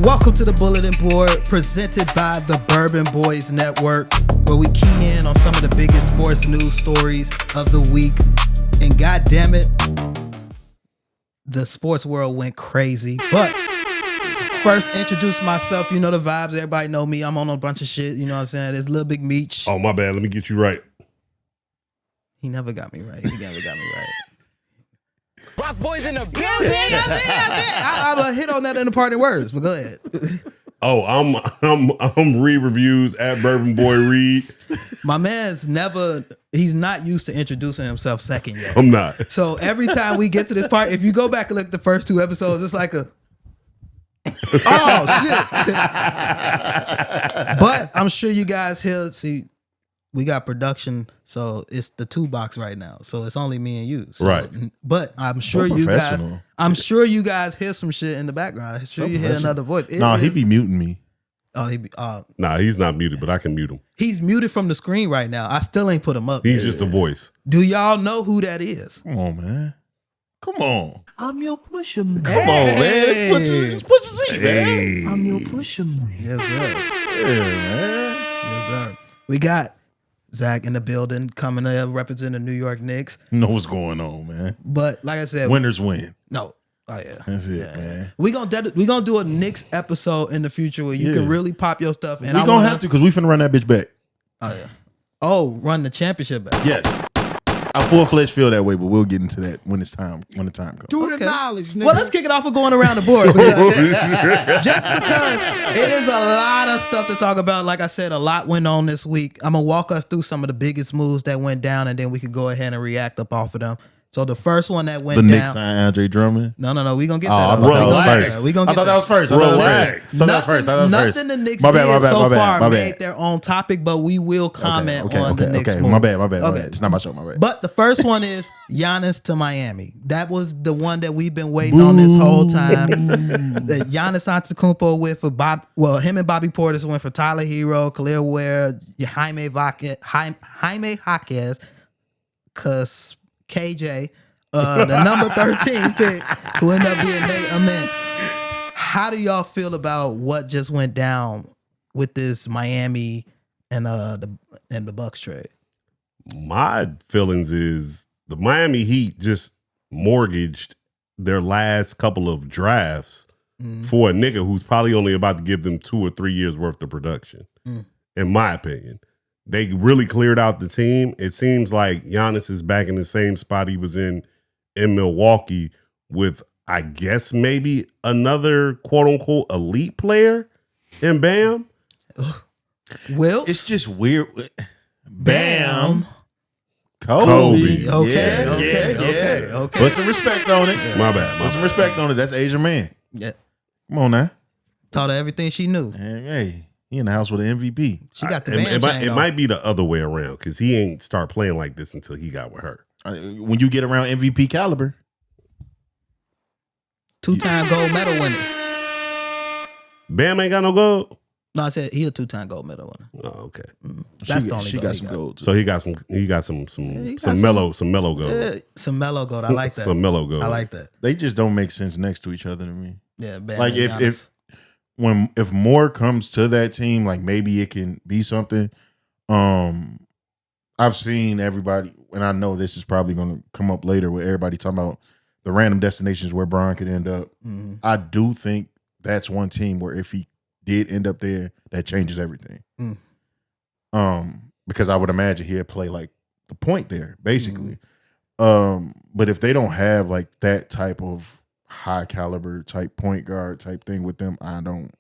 Welcome to the Bulletin Board, presented by the Burban Boys Network, where we key in on some of the biggest sports news stories of the week. And God damn it, the sports world went crazy. But first, introduce myself. You know the vibes. Everybody know me. I'm on a bunch of shit. You know what I'm saying? There's Lil Big Meech. Oh, my bad. Let me get you right. He never got me right. He never got me right. Rock boys in the building. I hit on that in the parting words, but go ahead. Oh, I'm Reed Reviews at Burban Boy Reed. My man's he's not used to introducing himself second yet. I'm not. So every time we get to this part, if you go back and look at the first two episodes, it's like oh shit. But I'm sure you guys here see we got production, so it's the two box right now. So it's only me and you. So, right. But I'm sure you guys hear some shit in the background. I'm sure you hear another voice. He be muting me. Oh, Nah, he's not muted, but I can mute him. He's muted from the screen right now. I still ain't put him up. He's just a voice. Do y'all know who that is? Come on, man. Come on. I'm your pusher man. Come on, man. Let's put your seat, man. I'm your pusher man. Yes, sir. Yeah, man. Yes, sir. We got Zach in the building coming to represent the New York Knicks. You know what's going on, man. But like I said, winners win. No. Oh yeah. That's it, man. We gonna do a Knicks episode in the future where you can really pop your stuff. And we gonna have to because we finna run that bitch back. Oh yeah. Oh, run the championship back. Yes. I full-fledged feel that way, but we'll get into that when the time comes. Do the knowledge, nigga. Well, let's kick it off with going around the board. Just because it is a lot of stuff to talk about. Like I said, a lot went on this week. I'm going to walk us through some of the biggest moves that went down, and then we can go ahead and react up off of them. So the first one that went down. The Knicks signed Andre Drummond. No. We gonna get that. Relax. We gonna I get thought that was first. Nothing the Knicks did so far made their own topic, but we will comment on the Knicks move. My bad. Okay. It's not my show. My bad. But the first one is Giannis to Miami. That was the one that we've been waiting on this whole time. Giannis Antetokounmpo went for him and Bobby Portis went for Tyler Hero, Khalil Ware, Jaime Jaquez, KJ, the number 13 pick, who ended up being Nate Amen. How do y'all feel about what just went down with this Miami and the Bucks trade? My feelings is the Miami Heat just mortgaged their last couple of drafts for a nigga who's probably only about to give them 2 or 3 years worth of production, in my opinion. They really cleared out the team. It seems like Giannis is back in the same spot he was in Milwaukee with, I guess, maybe another quote-unquote elite player in Bam. Well, it's just weird. Bam. Kobe. Okay. Put some respect on it. My bad. Put some respect on it. That's Asian man. Yeah. Come on now. Taught her everything she knew. Hey. He in the house with an MVP. She got the band It might be the other way around because he ain't start playing like this until he got with her. When you get around MVP caliber. 2-time gold medal winner. Bam ain't got no gold? No, I said he a 2-time gold medal winner. Oh, okay. That's the only she got some gold. So he got some mellow gold. Some mellow gold. I like that. Some mellow gold. I like that. They just don't make sense next to each other to me. Yeah, Bam like if more comes to that team, like maybe it can be something. I've seen everybody, and I know this is probably going to come up later with everybody talking about the random destinations where Bron could end up. I do think that's one team where if he did end up there, that changes everything. Because I would imagine he'd play like the point there, basically. But if they don't have like that type of high caliber type point guard type thing with them, I don't.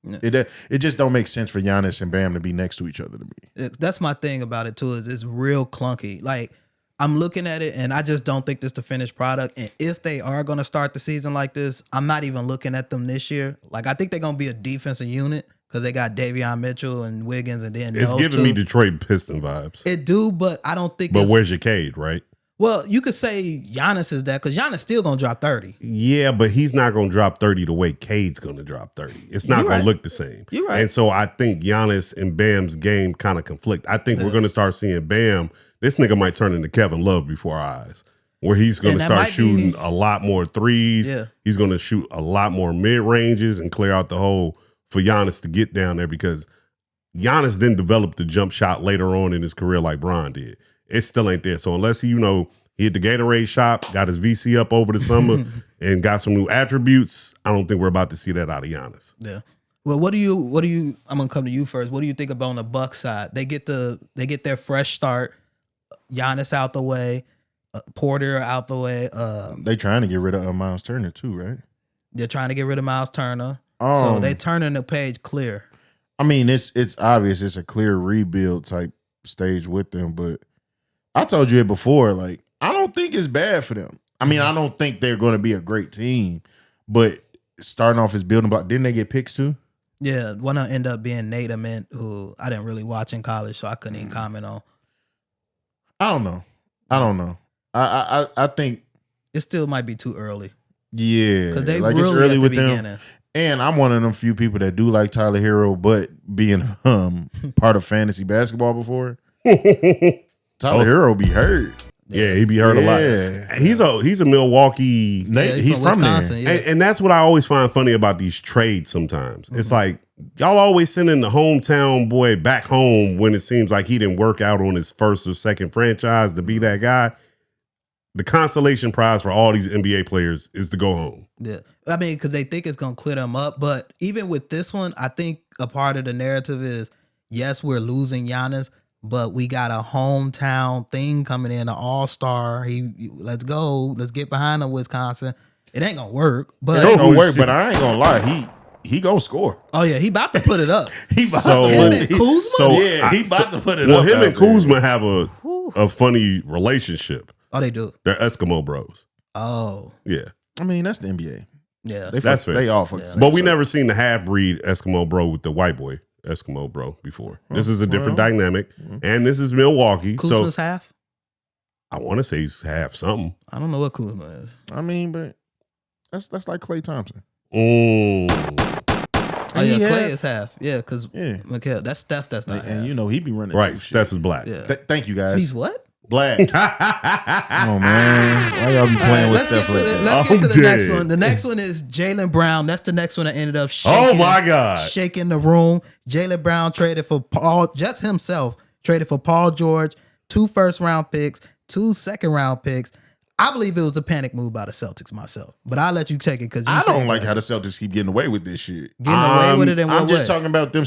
It just don't make sense for Giannis and Bam to be next to each other to me. That's my thing about it too. Is it's real clunky. Like I'm looking at it and I just don't think this is the finished product. And if they are going to start the season like this, I'm not even looking at them this year. Like I think they're going to be a defensive unit because they got Davion Mitchell and Wiggins, and then it's giving me Detroit Piston vibes. It do, but I don't think. But where's your Cade, right? Well, you could say Giannis is that because Giannis still gonna drop 30. Yeah, but he's not gonna drop 30 the way Cade's gonna drop 30. It's not gonna look the same. You're right. And so I think Giannis and Bam's game kind of conflict. I think we're gonna start seeing Bam. This nigga might turn into Kevin Love before our eyes. where he's going And to that start might shooting be- a lot more threes. Yeah. He's going to shoot a lot more mid ranges and clear out the hole for Giannis to get down there, because Giannis didn't develop the jump shot later on in his career like Bron did. It still ain't there. So unless he, he hit the Gatorade shop, got his VC up over the summer, and got some new attributes, I don't think we're about to see that out of Giannis. Yeah. Well, what do you? I'm gonna come to you first. What do you think about on the Bucks side? They get their fresh start. Giannis out the way, Porter out the way. They trying to get rid of Miles Turner too, right? They're trying to get rid of Miles Turner, so they turning the page clear. I mean, it's obvious it's a clear rebuild type stage with them, but I told you it before. Like, I don't think it's bad for them. I mean, I don't think they're going to be a great team, but starting off as building block, didn't they get picks too? Yeah, one will end up being Nate Ament, who I didn't really watch in college, so I couldn't even comment on. I don't know. I think It still might be too early. Yeah, Because they like really it's early at with the them. beginning. And I'm one of them few people that do like Tyler Hero, but being part of fantasy basketball before, Tyler Hero be hurt. Yeah, he be hurt a lot. He's a Milwaukee. He's from Wisconsin, there. yeah. And that's what I always find funny about these trades sometimes. It's like, y'all always sending the hometown boy back home when it seems like he didn't work out on his first or second franchise to be that guy. The consolation prize for all these NBA players is to go home. Yeah. I mean, because they think it's going to clear them up. But even with this one, I think a part of the narrative is, yes, we're losing Giannis, but we got a hometown thing coming in, an all-star. Let's go. Let's get behind him, Wisconsin. It ain't going to work. But It ain't gonna work, but I ain't gonna lie. He gonna score. oh, yeah, he about to put it up. He about So- to Him put and it. Kuzma? Yeah, he about to put it Well, up. him out and there. Kuzma have a funny relationship. Oh, they do. They're Eskimo bros. Oh, Yeah. I mean, that's the NBA. yeah. That's fair. They all fuck. Yeah. the same, But we so. never seen the half-breed Eskimo bro with the white boy Eskimo bro before. This is a different dynamic. And this is Milwaukee. Kuzma's So half? I want to say he's half something. I don't know what Kuzma is. I mean, but that's like Klay Thompson. Oh, yeah, he Clay had- is half. Yeah, because Yeah. Mikhail, that's Steph. That's not half. And you know he be running. Right. through Steph shit. is black. Yeah. Thank you guys. He's what? Black. Come on, man. Why y'all be All playing right, with let's get Steph to like the, that? let's get to I'm the next dead. one. The next one is Jaylen Brown. That's the next one that ended up shaking. Oh, my God. Shaking the room. Jaylen Brown traded for Paul, just himself, traded for Paul George, 2 first-round picks, 2 second-round picks. I believe it was a panic move by the Celtics myself, but I'll let you take it because I don't like how the Celtics keep getting away with this shit. getting away with it in what I'm just way? talking about them.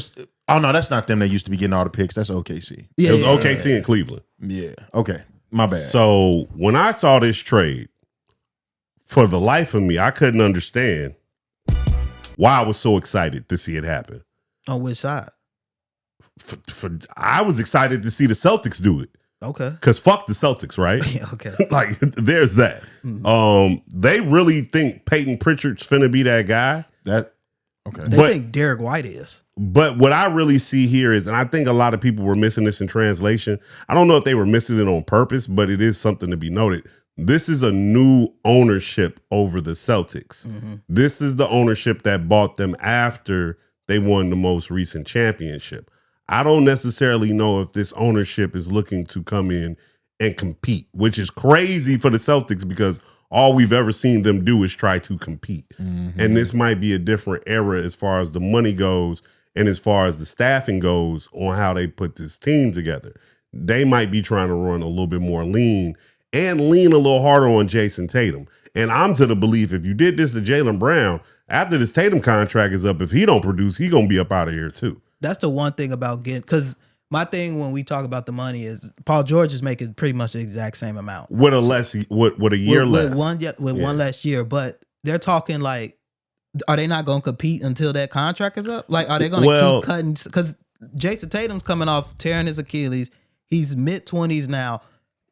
Oh no, that's not them that used to be getting all the picks. That's OKC. Yeah, It was yeah, OKC in Cleveland. Yeah. Okay. My bad. So when I saw this trade, for the life of me, I couldn't understand why I was so excited to see it happen. On which side? I was excited to see the Celtics do it. Okay. Because fuck the Celtics, right? Yeah, okay. Like, there's that. They really think Peyton Pritchard's finna be that guy. Okay. They But- think Derek White is. But what I really see here is, and I think a lot of people were missing this in translation. I don't know if they were missing it on purpose, but it is something to be noted. This is a new ownership over the Celtics. This is the ownership that bought them after they won the most recent championship. I don't necessarily know if this ownership is looking to come in and compete, which is crazy for the Celtics because all we've ever seen them do is try to compete. And this might be a different era as far as the money goes and as far as the staffing goes on how they put this team together. They might be trying to run a little bit more lean and lean a little harder on Jason Tatum. And I'm to the belief if you did this to Jaylen Brown, after this Tatum contract is up, if he don't produce, he going to be up out of here too. That's the one thing about getting, because my thing when we talk about the money is Paul George is making pretty much the exact same amount. With a year less. With one less year, but they're talking like, are they not going to compete until that contract is up? Like, are they going to keep cutting? Because Jason Tatum's coming off tearing his Achilles. He's mid-20s now.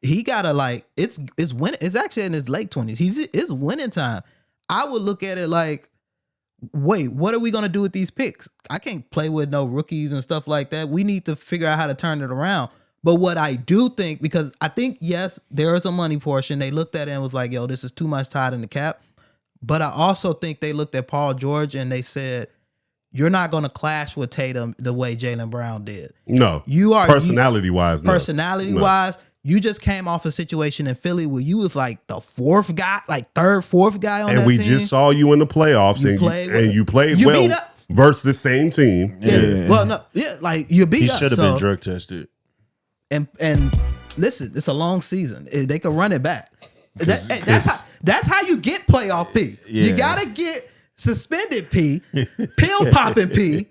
He gotta it's actually in his late 20s. It's winning time. I would look at it like, wait, what are we gonna do with these picks? I can't play with no rookies and stuff like that. We need to figure out how to turn it around. But what I do think, because I think, yes, there is a money portion. They looked at it and was like, yo, this is too much tied in the cap. But I also think they looked at Paul George and they said, you're not going to clash with Tatum the way Jaylen Brown did. No. You are personality-wise, no. Personality-wise, You just came off a situation in Philly where you was like the fourth guy, like third, fourth guy on that And we team. just saw you in the playoffs, You and played you, well. and you played You well beat us. versus the same team. Yeah. Well, no, yeah, like you beat He us. should have so- been drug tested. And listen, it's a long season. They could run it back. That's how you get playoff P. Yeah. You gotta get suspended P, pill popping P,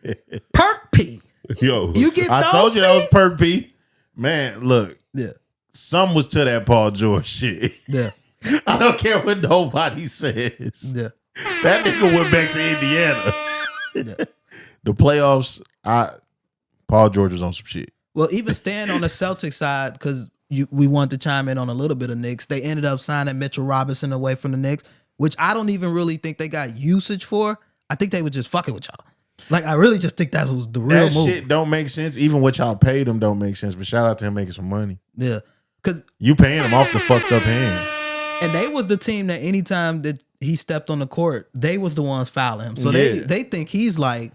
perk P. Yo, You get I those told you that was P? perk P. Man, look, Yeah, some was to that Paul George shit. yeah, I don't care what nobody says. yeah. That nigga went back to Indiana. The playoffs, Paul George was on some shit. Well, even staying on the Celtics side, because we wanted to chime in on a little bit of Knicks. They ended up signing Mitchell Robinson away from the Knicks, which I don't even really think they got usage for. I think they were just fucking with y'all. Like, I really just think that was the real That move. shit don't make sense. Even what y'all paid him don't make sense. But shout out to him making some money. Yeah, because You paying him off the fucked up hand. and they was the team that anytime that he stepped on the court, they was the ones fouling him. So Yeah. they think he's like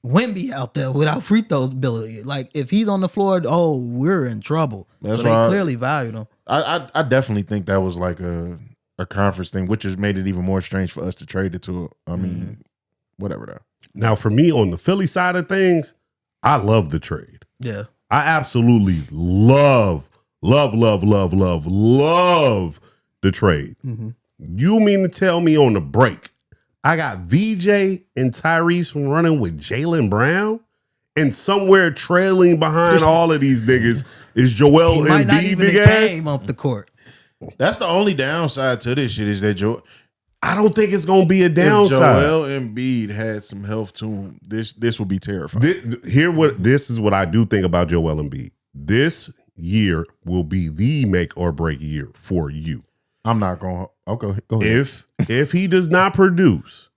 Wemby out there without free throws ability. Like, if he's on the floor, oh, we're in trouble. That's so they why clearly valued him. I definitely think that was like a conference thing, which has made it even more strange for us to trade it to. I mean, whatever though. now for me on the Philly side of things, I love the trade. Yeah. I absolutely love the trade. Mm-hmm. You mean to tell me on the break, I got VJ and Tyrese running with Jaylen Brown, and somewhere trailing behind all of these niggas is Joel He might not Embiid, even big have ass. came up the court. That's the only downside to this shit is that I don't think it's gonna be a if downside. Joel Embiid had some health to him, this would be terrifying. This is what I do think about Joel Embiid. This year will be the make or break year for you. I'm not going. Okay, go ahead. If he does not produce,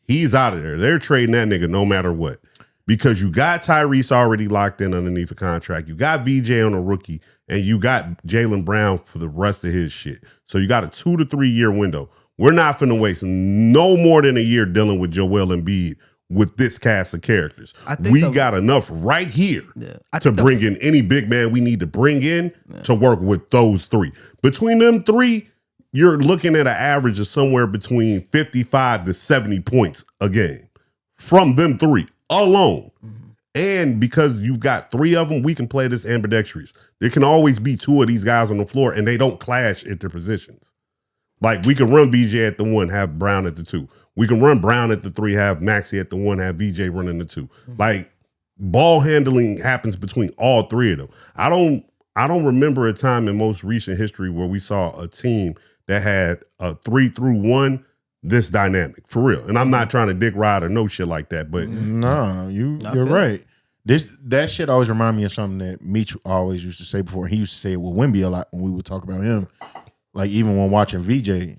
he's out of there. They're trading that nigga no matter what. Because you got Tyrese already locked in underneath a contract. You got VJ on a rookie, and you got Jaylen Brown for the rest of his shit. So you got a 2 to 3 year window. We're not finna waste no more than a year dealing with Joel Embiid with this cast of characters. I think We got enough right here to bring in any big man we need to bring in to work with those three. Between them three, you're looking at an average of somewhere between 55 to 70 points a game from them three alone. And because you've got three of them, we can play this ambidextrous. There can always be two of these guys on the floor, and they don't clash at their positions. Like, we can run VJ at the 1, have Brown at the 2. We can run Brown at the 3, have Maxey at the 1, have VJ running the 2. Like, ball handling happens between all three of them. I don't remember a time in most recent history where we saw a team that had a 3 through 1 this dynamic, for real. And I'm not trying to dick ride or no shit like that, but No, you're right. That shit always remind me of something that Meech always used to say before. He used to say it with Wemby a lot when we would talk about him. Like, even when watching VJ,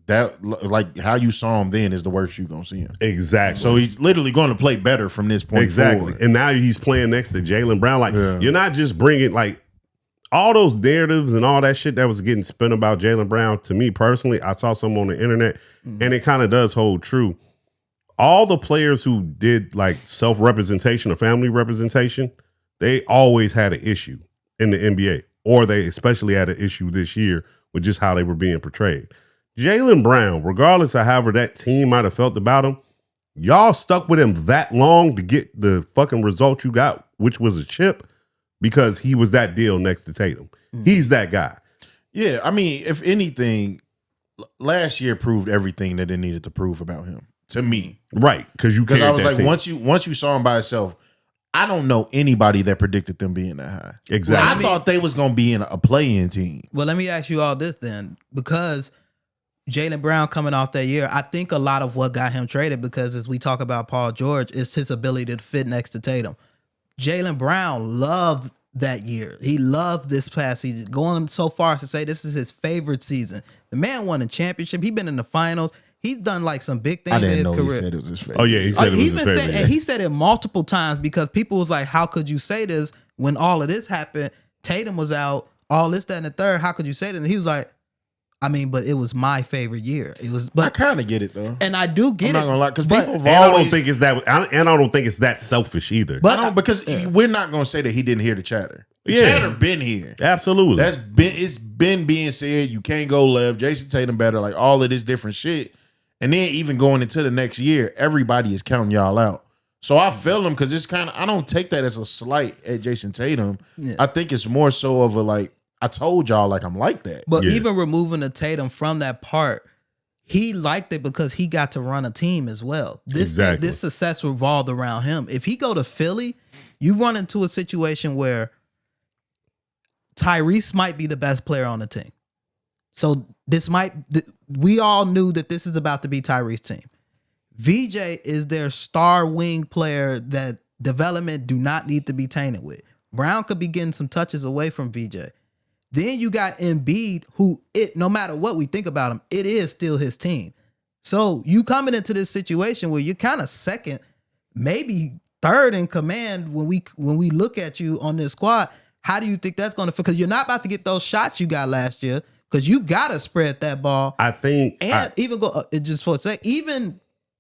that, like, how you saw him then is the worst you're gonna see him. exactly. So he's literally going to play better from this point exactly. forward. And now he's playing next to Jaylen Brown. Like, you're not just bringing, like, all those narratives and all that shit that was getting spun about Jaylen Brown. To me personally, I saw some on the internet, and it kind of does hold true. All the players who did like self-representation or family representation, they always had an issue in the NBA, or they especially had an issue this year with just how they were being portrayed. Jaylen Brown, regardless of however that team might have felt about him, y'all stuck with him that long to get the fucking result you got, which was a chip, because he was that deal next to Tatum. He's that guy. Yeah, I mean, if anything, last year proved everything that it needed to prove about him to me. Right, because you Because can't. I was like, once you saw him by himself, I don't know anybody that predicted them being that high. Exactly. I thought they was gonna be in a play-in team. Well, let me ask you all this then, because Jaylen Brown coming off that year, I think a lot of what got him traded, because as we talk about Paul George, is his ability to fit next to Tatum. Jaylen Brown loved that year. He loved this past season, going so far as to say this is his favorite season. The man won a championship. He's been in the finals. He's done like some big things I didn't in his know career. he said it was his favorite. Oh yeah, he said it was He's his been favorite. saying, and he said it multiple times, because people was like, how could you say this when all of this happened? Tatum was out, all this, that, and the third. How could you say this? And he was like, I mean, but it was my favorite year. It was, I but kind of get it though. and I do get I'm not it. gonna lie, because but- people have And I always. don't think it's that. And I don't think it's that selfish either. But because we're not gonna say that he didn't hear the chatter. Yeah. Chatter been here. Absolutely. It's been being said you can't go left. Jason Tatum better, like all of this different shit. And then even going into the next year, everybody is counting y'all out. So I feel them because it's kind of, I don't take that as a slight at Jason Tatum. Yeah. I think it's more so of a like, I told y'all like I'm like that. But Yeah. even removing the Tatum from that part, he liked it because he got to run a team as well. Exactly. This success revolved around him. If he go to Philly, you run into a situation where Tyrese might be the best player on the team. So we all knew that this is about to be Tyrese's team. VJ is their star wing player that development do not need to be tainted with. Brown could be getting some touches away from VJ. Then you got Embiid, who no matter what we think about him, it is still his team. So you coming into this situation where you're kind of second, maybe third in command when we look at you on this squad. How do you think that's going to feel? Because you're not about to get those shots you got last year. Because you got to spread that ball. I think, just for a sec, even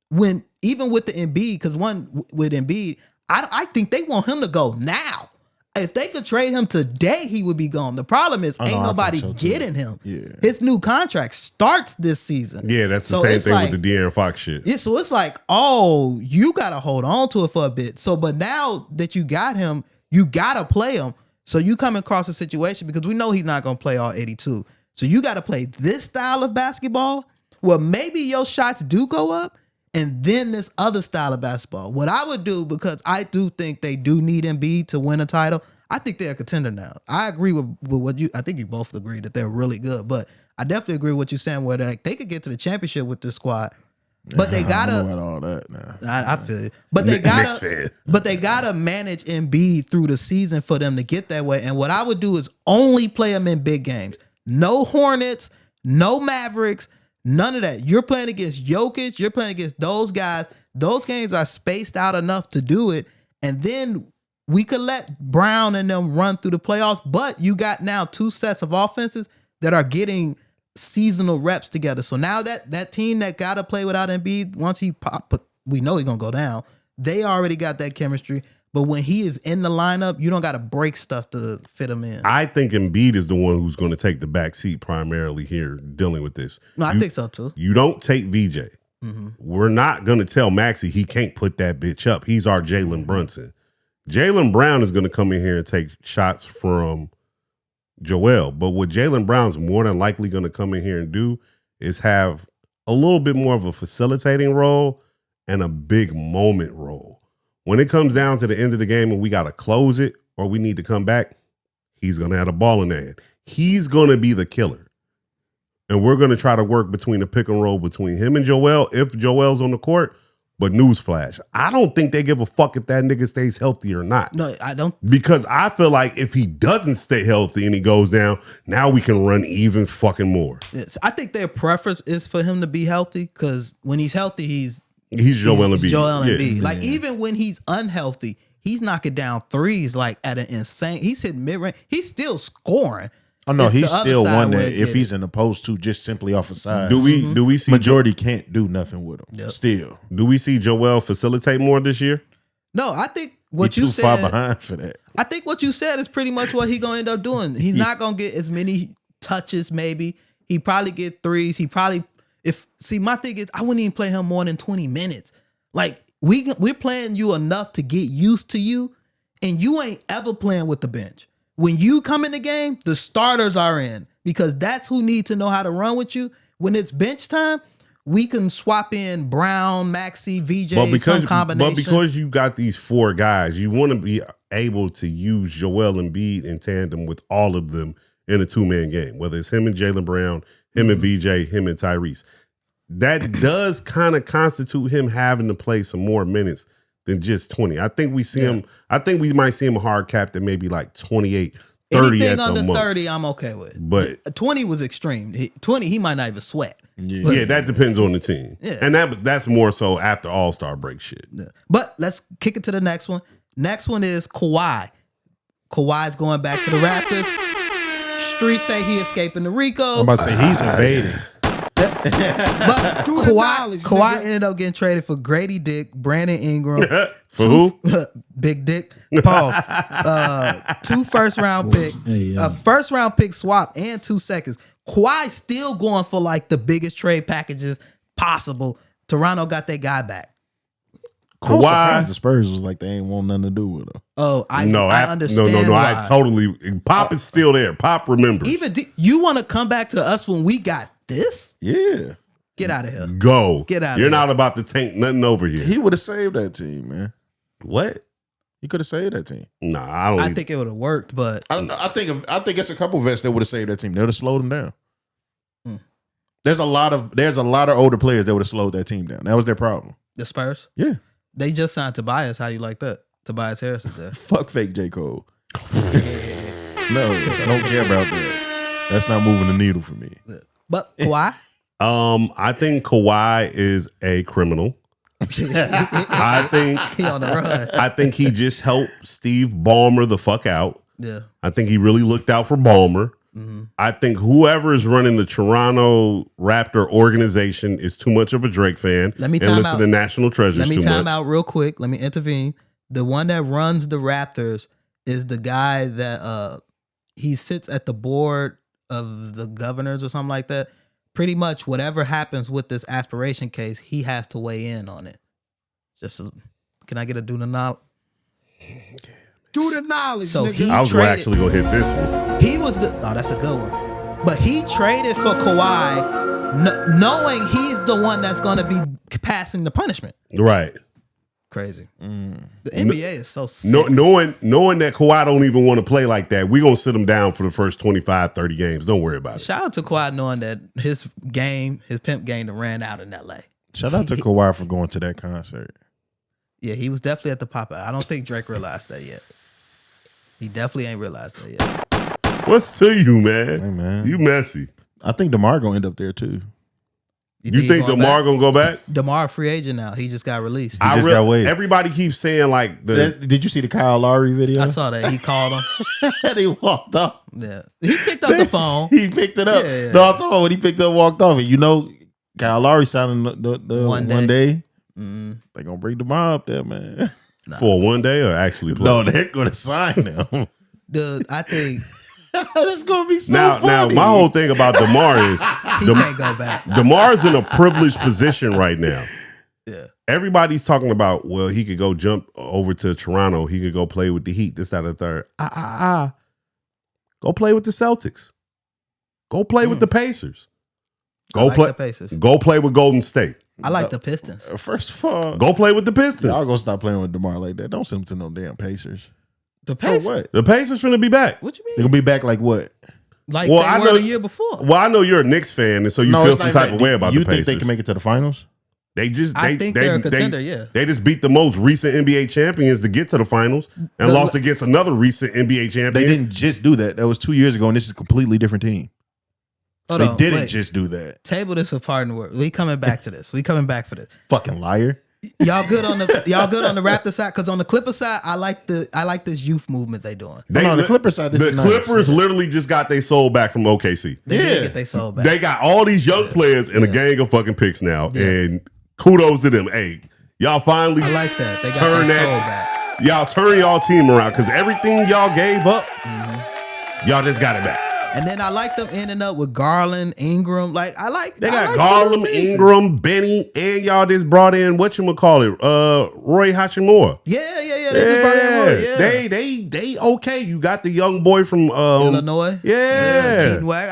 with the Embiid, because one with Embiid, I think they want him to go now. If they could trade him today, he would be gone. The problem is, ain't nobody getting him. Yeah. His new contract starts this season. yeah, that's the same thing with the De'Aaron Fox shit. Yeah, so it's like, oh, you got to hold on to it for a bit. So, but now that you got him, you got to play him. So you come across a situation because we know he's not going to play all 82. So you got to play this style of basketball where maybe your shots do go up, and then this other style of basketball. What I would do, because I do think they do need Embiid to win a title, I think they're a contender now. I agree with what I think you both agree that they're really good, but I definitely agree with what you're saying where they could get to the championship with this squad. But they gotta I don't know about all that now. I feel it. But they gotta manage Embiid through the season for them to get that way. And what I would do is only play them in big games. No Hornets, no Mavericks, none of that. You're playing against Jokic, you're playing against those guys. Those games are spaced out enough to do it. And then we could let Brown and them run through the playoffs, but you got now two sets of offenses that are getting seasonal reps together. So now that team that got to play without Embiid, once he pop, we know he's going to go down. They already got that chemistry. But when he is in the lineup, you don't got to break stuff to fit him in. I think Embiid is the one who's going to take the back seat primarily here dealing with this. No, I think so too. You don't take VJ. Mm-hmm. We're not going to tell Maxey he can't put that bitch up. He's our Jalen Brunson. Jalen Brown is going to come in here and take shots from Joel. But what Jalen Brown's more than likely going to come in here and do is have a little bit more of a facilitating role and a big moment role. When it comes down to the end of the game and we got to close it or we need to come back, he's going to have a ball in the hand. He's going to be the killer. And we're going to try to work between the pick and roll between him and Joel if Joel's on the court. But newsflash, I don't think they give a fuck if that nigga stays healthy or not. No, I don't. Because I feel like if he doesn't stay healthy and he goes down, now we can run even fucking more. Yes, I think their preference is for him to be healthy because when he's healthy, he's Joel Embiid. Joel Embiid. Like even when he's unhealthy, he's knocking down threes like at an insane. He's hitting mid range. He's still scoring. Oh no, It's he's the other still side one where that it if get he's in the post too, just simply off a side. Do we see majority can't do nothing with him? Yep. Still, Do we see Joel facilitate more this year? No, I think what he you too said. far behind for that. I think what you said is pretty much what he's gonna end up doing. He's not gonna get as many touches. Maybe he probably get threes. He probably my thing is I wouldn't even play him more than 20 minutes. Like we're playing you enough to get used to you, and you ain't ever playing with the bench. When you come in the game, the starters are in because that's who need to know how to run with you. When it's bench time, we can swap in Brown, Maxey, VJ, some combination. But because you got these four guys, you want to be able to use Joel Embiid in tandem with all of them in a two-man game, whether it's him and Jalen Brown, him and VJ, him and Tyrese. That does kind of constitute him having to play some more minutes than just 20. I think we see him. I think we might see him hard capped at maybe like 28, 30 Anything at the under most. 30, I'm okay with. But 20 was extreme. 20, he might not even sweat. Yeah, that depends on the team. Yeah. And that's more so after All-Star break shit. Yeah. But let's kick it to the next one. Next one is Kawhi. Kawhi's going back to the Raptors. Streets say he escaping the Rico. I'm about to say he's invading. But Do the knowledge, Kawhi nigga. ended up getting traded for Grady Dick, Brandon Ingram, For who? Big Dick. Pause. 2 first-round picks, a first-round pick swap, and 2 seconds. Kawhi still going for like the biggest trade packages possible. Toronto got their guy back. I was surprised Kawhi. the Spurs was like they ain't want nothing to do with him. Oh, I understand. No. why. I totally. Pop is still there. Pop remembers. Even you want to come back to us when we got this? Yeah, Get out of here. Go. Get out of You're here. not about to tank nothing over here. he would have saved that team, man. What? He could have saved that team. Nah, I don't. I think it would have worked, but I think it's a couple vets that would have saved that team. They would have slowed them down. Hmm. There's a lot of older players that would have slowed that team down. That was their problem. the Spurs, Yeah. they just signed Tobias. How you like that? Tobias Harris is there. Fuck fake J. Cole. No, don't care about that. That's not moving the needle for me. But Kawhi, I think Kawhi is a criminal. I think he on the run. I think he just helped Steve Ballmer the fuck out. Yeah. I think he really looked out for Ballmer. Mm-hmm. I think whoever is running the Toronto Raptor organization is too much of a Drake fan. Let me and time listen out. to National Treasures Let me too time much. out real quick. Let me intervene. The one that runs the Raptors is the guy that he sits at the board of the governors or something like that. Pretty much whatever happens with this aspiration case, he has to weigh in on it. Can I get a do the knowledge? Do the knowledge, So nigga. he I was traded- actually gonna hit this one. He was that's a good one. But he traded for Kawhi, knowing he's the one that's going to be passing the punishment. Right. Crazy. The NBA is so sick. Knowing that Kawhi don't even want to play like that, we're going to sit him down for the first 25, 30 games. Don't worry about it. Shout out to Kawhi knowing that his pimp game ran out in LA. Shout out to Kawhi for going to that concert. Yeah, he was definitely at the pop-up. I don't think Drake realized that yet. He definitely ain't realized that yet. What's to you, man? Hey, man. You messy. I think DeMar gonna end up there too. You think DeMar going to go back? DeMar free agent now. He just got released. I just got waived. Everybody keeps saying like Did you see the Kyle Lowry video? I saw that. He called him. And he walked off. Yeah. He picked up the phone. He picked it up. Yeah. No, I'm talking about when he picked up, walked off. And you know, Kyle Lowry signing the One one day. Mm, They gonna bring DeMar up there, man. for one day or actually play? No, they're gonna sign him. dude, I think That's gonna be so Now, funny. my whole thing about DeMar is he can't go back. DeMar's in a privileged position right now. Yeah. Everybody's talking about, well, he could go jump over to Toronto. He could go play with the Heat, this, that, and the third. Go play with the Celtics. Go play with the Pacers. I like the Pacers. Go play with Golden State. I like the Pistons. First of all, Go play with the Pistons. y'all gonna stop playing with DeMar like that. Don't send him to no damn Pacers. The For Pacers? what? The Pacers finna be back. What you They're mean? gonna be back like what? Like Well, they I were know- the year before. Well, I know you're a Knicks fan, and so you feel it's some not type that. of way about You the Pacers. think they can make it to the finals? They just, I think they're a contender, yeah. They just beat the most recent NBA champions to get to the finals and The- lost against another recent NBA champion. They didn't just do that. That was 2 years ago, and this is a completely different team. Hold They on, didn't wait. just do that. Table this for partner work. We coming back to this. We coming back for this. Fucking liar. Y'all good on the Raptor side? Because on the Clipper side, I like this youth movement they doing. They on the li- Clippers side, this the is nice. Clippers literally just got their soul back from OKC. They Yeah. did get they soul back. They got all these young players and a gang of fucking picks now, Yeah. and kudos to them. Hey, y'all finally I like that. They got turn their that. soul back. Y'all turn y'all team around because everything y'all gave up, y'all just got it back. And then I like them ending up with Garland, Ingram. Like I like They I got like Garland, the pieces. Ingram, Benny, and y'all just brought in Roy Hachimura. Yeah. They just brought in Roy. Yeah. They okay. You got the young boy from Illinois. Yeah. Keaton Wag.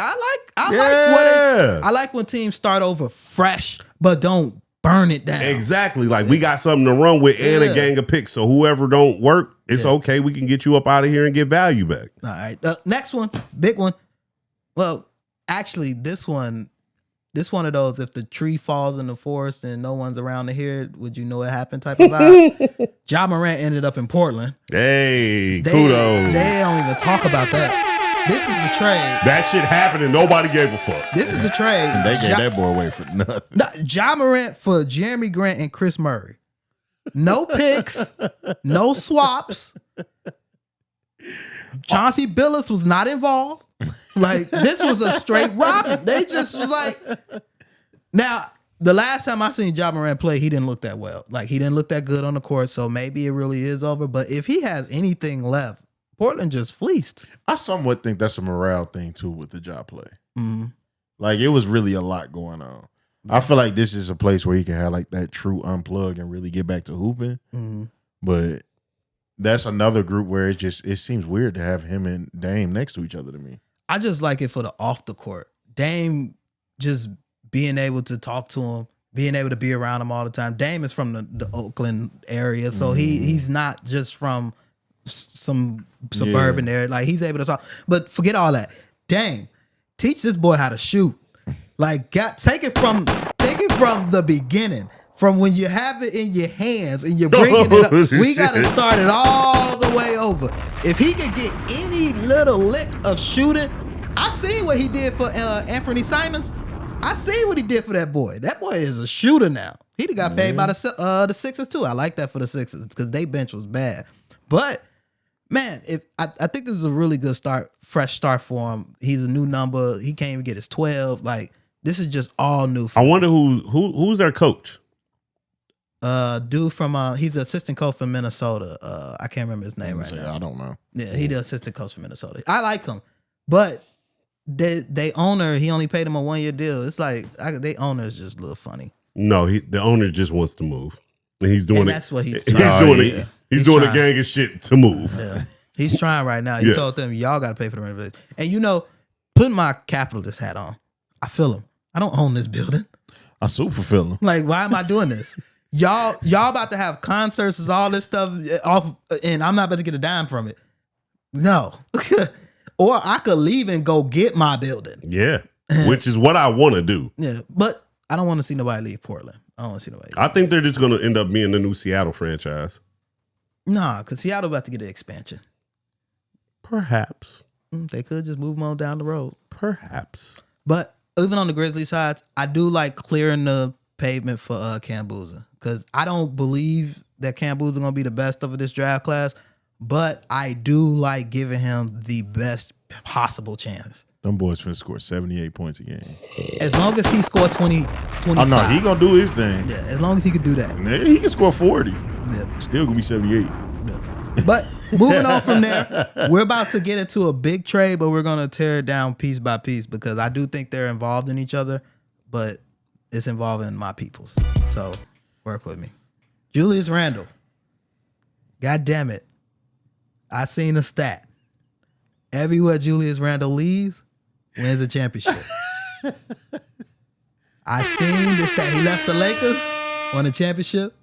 Yeah. I like when teams start over fresh, but don't burn it down. Exactly. Like we got something to run with and Yeah. a gang of picks. So whoever don't work, it's okay. We can get you up out of here and get value back. All right. Next one, big one. Well, actually, this one of those. If the tree falls in the forest and no one's around to hear it, would you know it happened? Type of vibe. Ja Morant ended up in Portland. Hey, They kudos. don't even talk about that. This is the trade. That shit happened and nobody gave a fuck. This is the trade. They gave that boy away for nothing. Ja Morant for Jeremy Grant and Chris Murray. No picks, no swaps. Chauncey Billups was not involved. Like, this was a straight robin. They just was like, Now, the last time I seen Ja Morant play, he didn't look that well. Like, he didn't look that good on the court, so maybe it really is over. But if he has anything left, Portland just fleeced. I somewhat think that's a morale thing, too, with the job play. Mm-hmm. Like, it was really a lot going on. I feel like this is a place where he can have, like, that true unplug and really get back to hooping. Mm-hmm. But that's another group where it seems weird to have him and Dame next to each other to me. I just like it for the off the court. Dame just being able to talk to him, being able to be around him all the time. Dame is from the Oakland area, so he's not just from some suburban area. Like, he's able to talk. But forget all that. Dame, teach this boy how to shoot. Like, take it from the beginning. From when you have it in your hands and you're bringing it up, we got to start it all the way over. If he could get any little lick of shooting, I see what he did for Anthony Simons. I see what he did for that boy. That boy is a shooter now. He got paid by the Sixers too. I like that for the Sixers because their bench was bad. But man, I think this is a really good fresh start for him. He's a new number. He can't even get his 12. Like, this is just all new for him. I wonder who's their coach. Dude from he's the assistant coach from Minnesota. I can't remember his name right now. I don't know. Yeah, he the assistant coach from Minnesota. I like him, but they owner, he only paid him a 1-year deal. It's like they owner is just a little funny. No, the owner just wants to move, and he's doing And it. that's what he's He's trying. doing it. He's doing trying. a gang of shit to move. Yeah, he's trying right now. He Yes. told them y'all got to pay for the renovation. And putting my capitalist hat on, I feel him. I don't own this building. I super feel him. Like, why am I doing this? Y'all about to have concerts and all this stuff off, and I'm not about to get a dime from it. No. Or I could leave and go get my building. Yeah, which is what I want to do. Yeah, but I don't want to see nobody leave Portland. I don't want to see nobody leave. I think they're just going to end up being the new Seattle franchise. Nah, because Seattle about to get an expansion. Perhaps. They could just move them on down the road. Perhaps. But even on the Grizzlies sides, I do like clearing the pavement for Cam Boozer. Because I don't believe that Cam Boozer going to be the best of this draft class. But I do like giving him the best possible chance. Them boys finna score 78 points a game. As long as he scored 25. Oh, no, he gonna do his thing. Yeah, as long as he could do that. Yeah, he can score 40. Yeah. Still gonna be 78. Yeah. But moving on from there, we're about to get into a big trade, but we're going to tear it down piece by piece because I do think they're involved in each other, but it's involving my peoples. So work with me. Julius Randle. God damn it. I seen a stat. Everywhere Julius Randle leaves, wins a championship. I seen this stat. He left the Lakers, won a championship.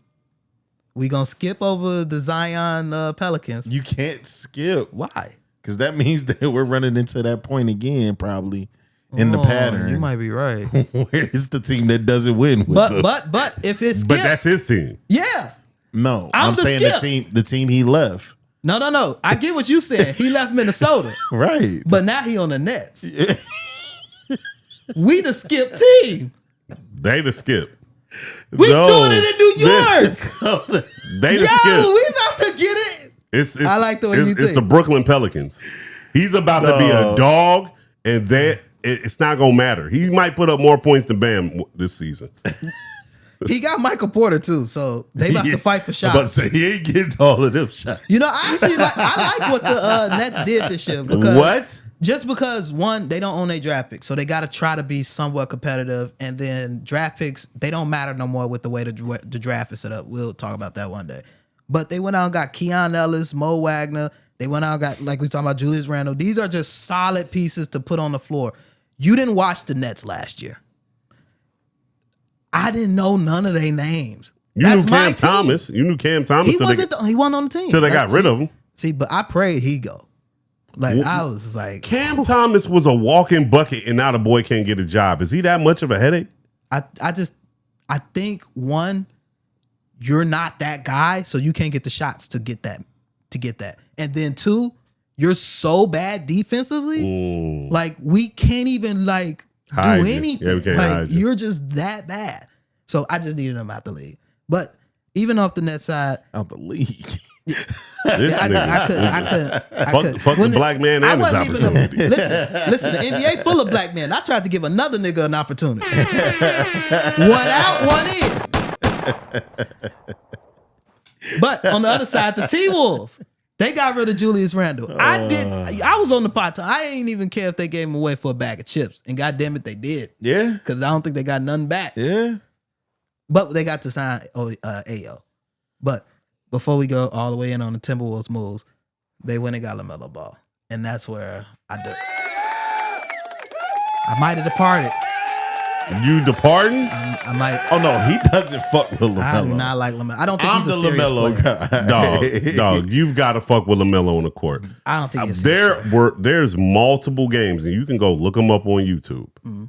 We gonna skip over the Zion Pelicans. You can't skip. Why? Because that means that we're running into that point again, probably in the pattern. You might be right. Where it's the team that doesn't win. With But if it's But that's his team. yeah. No, I'm I'm the saying skip. the team he left. No. I get what you said. He left Minnesota, Right. but now he on the Nets. We the skip team. They the skip. We doing it in New York. They the Yo, skip. we about to get it. It's I like the way you it's think. the Brooklyn Pelicans. He's about to be a dog, and it's not gonna matter. He might put up more points than Bam this season. He got Michael Porter too, so they about to fight for shots. But say he ain't getting all of them shots. I actually like what the Nets did this year because What? Just because, one, they don't own their draft picks, so they got to try to be somewhat competitive. And then draft picks, they don't matter no more with the way the draft is set up. We'll talk about that one day. But they went out and got Keon Ellis, Mo Wagner. They went out and got, like we talking about, Julius Randle. These are just solid pieces to put on the floor. You didn't watch the Nets last year. I didn't know none of their names. You knew Cam Thomas. You knew Cam Thomas. He wasn't on the team. Till they got rid of him. See, but I prayed he go. Like, I was like, Cam Thomas was a walking bucket, and now the boy can't get a job. Is he that much of a headache? I think, one, you're not that guy, so you can't get the shots to get that. And then two, you're so bad defensively, like we can't even do anything. Yeah, we can't like hide you. you're just that bad. So I just needed him out the league. But even off the net side, Out the league. This nigga. I could. Fuck the black man I and his wasn't even. opportunity. Listen. The NBA full of black men. I tried to give another nigga an opportunity. One out, one in. But on the other side, the T-Wolves, they got rid of Julius Randle. I was on the pot. I ain't even care if they gave him away for a bag of chips. And goddamn it, they did. Yeah. Because I don't think they got nothing back. Yeah. But they got to sign AO. But before we go all the way in on the Timberwolves moves, they went and got LaMelo Ball. And that's where I might have departed. You departing? I might. Oh no, he doesn't fuck with LaMelo. I do not like LaMelo. I don't think I'm he's a the serious LaMelo player. guy. Dog, you've got to fuck with LaMelo on the court. I don't think he's a serious player. There's multiple games, and you can go look them up on YouTube. Mm-hmm.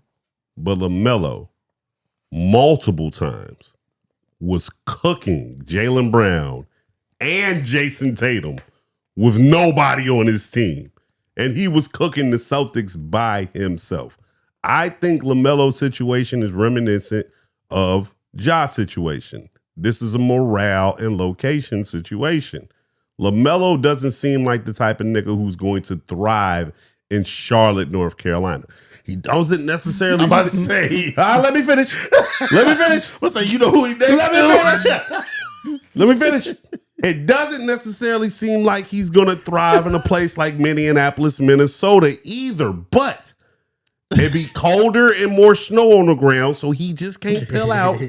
But LaMelo, multiple times, was cooking Jaylen Brown and Jason Tatum with nobody on his team. And he was cooking the Celtics by himself. I think LaMelo's situation is reminiscent of Ja's situation. This is a morale and location situation. LaMelo doesn't seem like the type of nigga who's going to thrive in Charlotte, North Carolina. He doesn't necessarily. I'm about to say. Let me finish. What's that? You know who he next to? Let me finish. It doesn't necessarily seem like he's going to thrive in a place like Minneapolis, Minnesota either, but it'd be colder and more snow on the ground, so he just can't pill out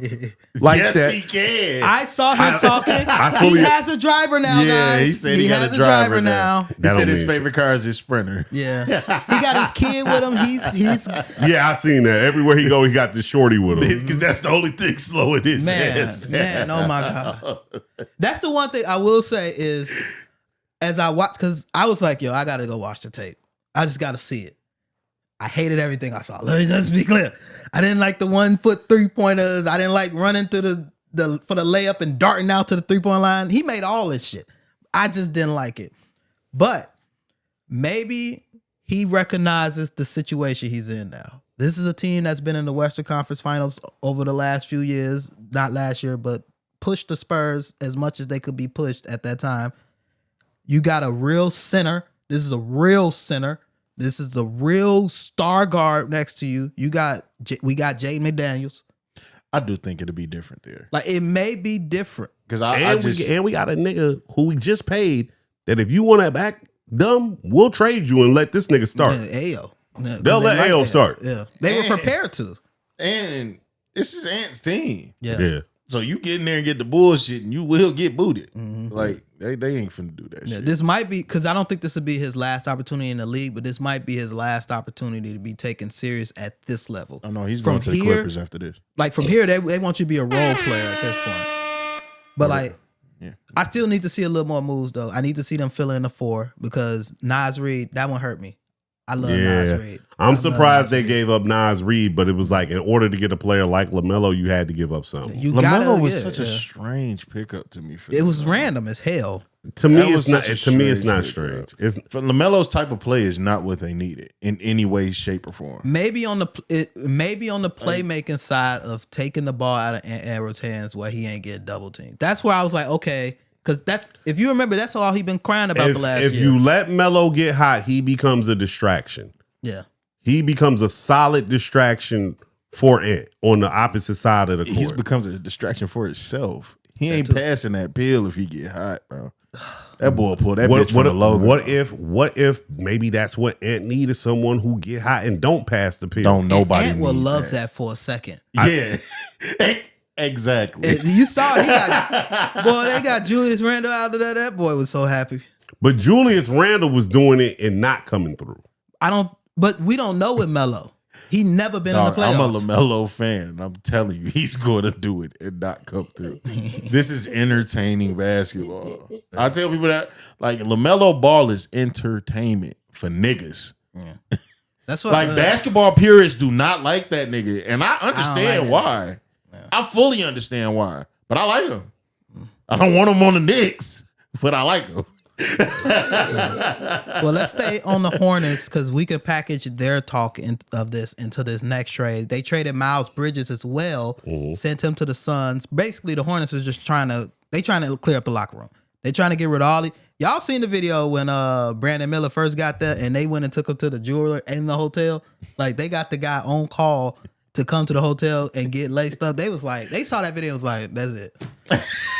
like yes, that. He can. I saw him talking. fully- He has a driver now, guys. he said he got has a driver now. He That said don't his mean favorite car is his Sprinter. Yeah, he got his kid with him. He's Yeah, I seen that. Everywhere he go, he got the shorty with him. Because that's the only thing slowing his ass. man. Oh my god, that's the one thing I will say is, as I watched, because I was like, yo, I gotta go watch the tape. I just gotta see it. I hated everything I saw. Let me just be clear. I didn't like the 1 foot 3-pointers. I didn't like running to the for the layup and darting out to the 3-point line. He made all this shit. I just didn't like it. But maybe he recognizes the situation he's in now. This is a team that's been in the Western Conference Finals over the last few years. Not last year, but pushed the Spurs as much as they could be pushed at that time. You got a real center. This is a real center. This is a real star guard next to you. We got Jaden McDaniels. I do think it'll be different there. Like, it may be different. Because We got a nigga who we just paid that if you want to back them, we'll trade you and let this nigga start. AO. They'll let AO start. Yeah. They were prepared to. And it's his aunt's team. Yeah. So you get in there and get the bullshit and you will get booted. Mm-hmm. Like, they ain't finna do that shit. This might be, because I don't think this would be his last opportunity in the league, but this might be his last opportunity to be taken serious at this level. Oh no, he's From going to the here- Clippers after this. Like, from here, they want you to be a role player at this point. But like, Yeah. I still need to see a little more moves though. I need to see them fill in the 4 because Nas Reed, that one hurt me. I love Nas Reed. I'm I surprised love Nas they Reed. gave up Nas Reed, but it was like in order to get a player like LaMelo, you had to give up something. You LaMelo gotta, was yeah, such a yeah. strange pickup to me. For It was this. random as hell. To me, That it's was not. such a To me, it's not strange strange. It's For LaMelo's type of play is not what they needed in any way, shape, or form. Maybe on the playmaking side of taking the ball out of Arrow's hands where he ain't getting double teamed. That's where I was like, okay, because if you remember, that's all he been crying about the last year. if you let Melo get hot, he becomes a distraction. Yeah. He becomes a solid distraction for Ant on the opposite side of the He court. becomes a distraction for himself. He ain't passing that pill if he get hot, bro. That boy pulled that bitch from the logo. What if maybe that's what Ant needed, someone who get hot and don't pass the pill? Don't nobody Ant will need love that for a second. Yeah. Exactly. You saw they got Julius Randle out of there. That boy was so happy. But Julius Randle was doing it and not coming through. But we don't know with Melo. He never been in the playoffs. I'm a LaMelo fan, and I'm telling you, he's going to do it and not come through. This is entertaining basketball. I tell people that, like, LaMelo Ball is entertainment for niggas. Yeah. That's what Like, basketball purists do not like that nigga, and I understand why. Yeah. I fully understand why, but I like him. I don't want him on the Knicks, but I like him. Well, let's stay on the Hornets because we can package their talk of this into this next trade. They traded Miles Bridges as well, sent him to the Suns. Basically, the Hornets was just trying to clear up the locker room. They trying to get rid of all the. Y'all seen the video when Brandon Miller first got there and they went and took him to the jeweler in the hotel? Like they got the guy on call to come to the hotel and get laced up. They was like, they saw that video and was like, that's it.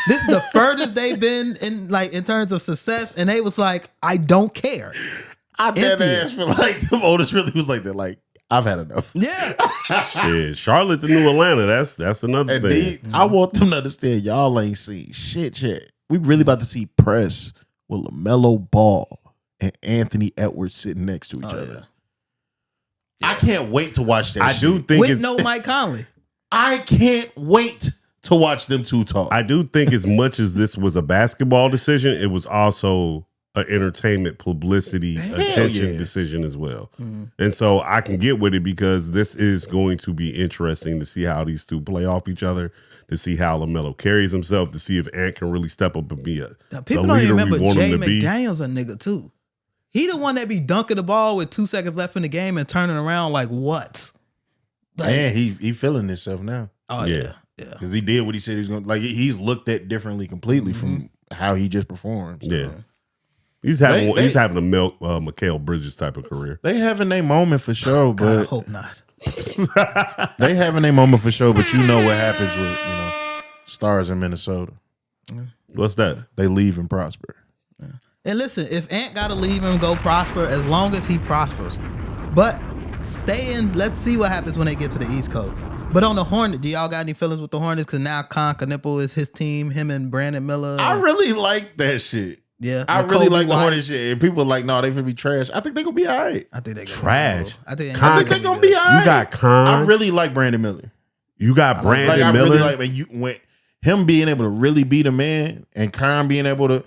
This is the furthest they've been in terms of success, and they was like, I don't care. I dead ass feel like the Otis really was like that. Like, I've had enough. Yeah. Shit, Charlotte to New Atlanta. That's another And thing. I want them to understand y'all ain't seen shit. We really about to see press with LaMelo Ball and Anthony Edwards sitting next to each other. I can't wait to watch that. I shit. do think With no Mike Conley. I can't wait to watch them two talk. I do think as much as this was a basketball decision, it was also an entertainment publicity attention decision as well. And so I can get with it because this is going to be interesting to see how these two play off each other, to see how LaMelo carries himself, to see if Ant can really step up and be People don't even remember Jay McDaniels a nigga too. He the one that be dunking the ball with 2 seconds left in the game and turning around like what? Like, Man, he feeling himself now. Oh yeah. Because he did what he said he was going to. Like, he's looked at differently completely from how he just performed. So. Yeah. He's having a Mikal Bridges type of career. They having a moment for sure, God, I but hope not. they having a moment for sure. But you know what happens with stars in Minnesota? What's that? They leave and prosper. And listen, if Ant gotta leave and go prosper, as long as he prospers. But stay in, let's see what happens when they get to the East Coast. But on the Hornets, do y'all got any feelings with the Hornets? Because now Con Knipple is his team, him and Brandon Miller. I really like that shit. Yeah. I really like the Hornets shit. And people are like, no, they finna be trash. I think they gonna be all right. I think they trash. I think they gonna be all right. You got Con. I really like Brandon Miller. You got Brandon I Miller. really like when him being able to really be the man and Con being able to.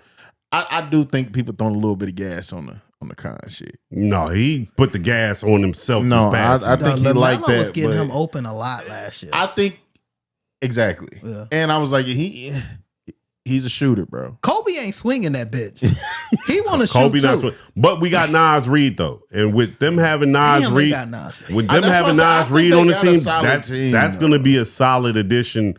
I do think people throwing a little bit of gas on the Con shit. No, he put the gas on himself. No, this past I think he liked that. was getting him open a lot last year. I think exactly. Yeah. And I was like, he's a shooter, bro. Kobe ain't swinging that bitch. He want to shoot Kobe too. But we got Nas Reed though, and with them having Nas Damn, Reed, they got Nas Reed. with them That's having what I Nas said. I Reed think on the they got a team, solid team, that's though. going to be a solid addition,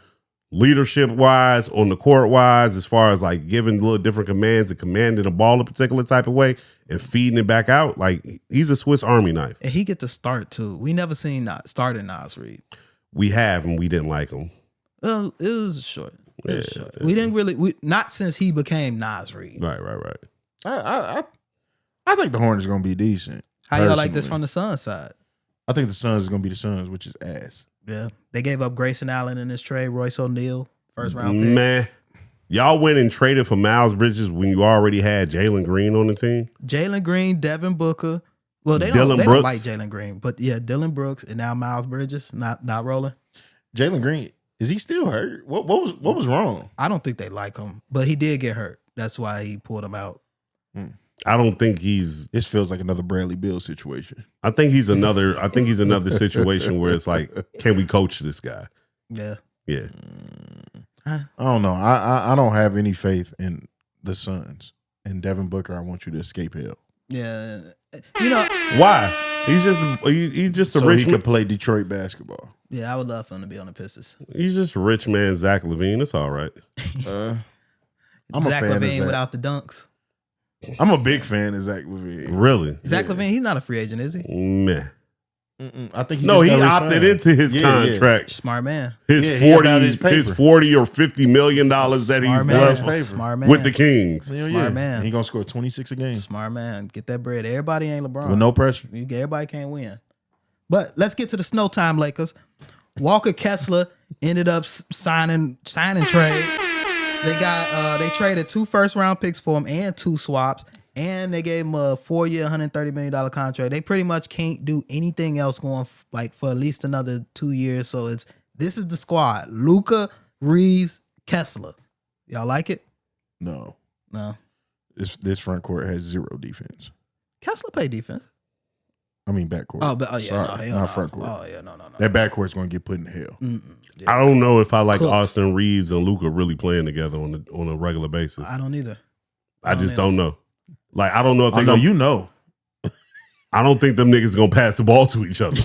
leadership wise, on the court wise, as far as like giving little different commands and commanding the ball a particular type of way and feeding it back out. Like he's a Swiss Army knife. And he get to start too. We never seen starting Nas Reed. We have, and we didn't like him. It was short. Short. We didn't really. Not since he became Nas Reed. Right. I think the Hornets gonna be decent. How y'all like this personally. from the Suns side? I think the Suns is gonna be the Suns, which is ass. Yeah, they gave up Grayson Allen in this trade. Royce O'Neal, first round pick. Man, y'all went and traded for Miles Bridges when you already had Jalen Green on the team. Jalen Green, Devin Booker. Well, they Dylan don't Brooks. like Jalen Green, but yeah, Dylan Brooks and now Miles Bridges not rolling. Jalen Green, is he still hurt? What was wrong? I don't think they like him, but he did get hurt. That's why he pulled him out. I don't think he's. This feels like another Bradley Beal situation. I think he's another situation where it's like, can we coach this guy? Yeah. Yeah. I don't know. I don't have any faith in the Suns. And Devin Booker, I want you to escape hell. Yeah. You know why? He's just a so rich he man. can play Detroit basketball. Yeah, I would love for him to be on the Pistons. He's just a rich man, Zach LaVine. It's all right. I'm Zach a fan of LaVine Zach. without the dunks. I'm a big fan of Zach LaVine. Really? Zach LaVine, he's not a free agent, is he? Meh. I think he opted into his contract. Smart man. His he about 40, his paper. his $40 or $50 million that he's Smart man. left Smart man. with the Kings. Hell Smart man. He gonna score 26 a game Smart man. Get that bread. Everybody ain't LeBron. with no pressure. Everybody can't win. But let's get to the snow time Lakers. Walker Kessler ended up signing trade. They traded 2 first-round picks for him and 2 swaps, and they gave him a 4-year, $130 million contract. They pretty much can't do anything else going for at least another 2 years. So this is the squad: Luka, Reeves, Kessler. Y'all like it? No. This front court has 0 defense. Kessler play defense. I mean backcourt. Sorry, not front court. Oh yeah, no. That backcourt's gonna get put in hell. Yeah. I don't know if I like Cooked. Austin Reeves and Luka really playing together on a regular basis. I don't either. I just don't know. Like, I don't know if I they know gonna, you know. I don't think them niggas gonna pass the ball to each other.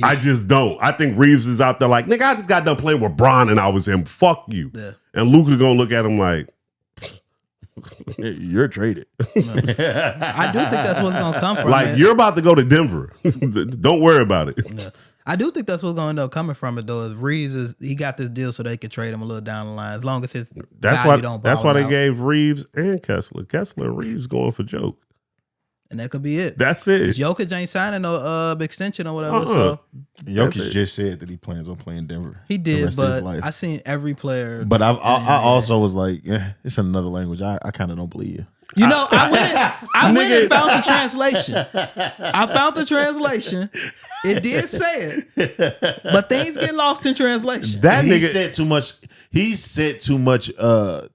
I just don't. I think Reeves is out there like, nigga, I just got done playing with Bron and I was him. Fuck you. Yeah. And Luka gonna look at him like, You're traded. I do think that's what's gonna come from Like it. you're about to go to Denver. Don't worry about it. Yeah. I do think that's what's gonna end up coming from it though. Is Reeves he got this deal so they could trade him a little down the line as long as his value don't That's bottom why they out. gave Reeves and Kessler. Kessler and Reeves going for joke. And that could be it. That's it. Jokic ain't signing no extension or whatever. Uh-uh. So Jokic just said that he plans on playing Denver. he the did, rest of his but life. I seen every player. But I also was like, yeah, it's another language. I kind of don't believe you. You know, I went and found the translation. I found the translation. It did say it, but things get lost in translation. That he nigga said too much. He said too much.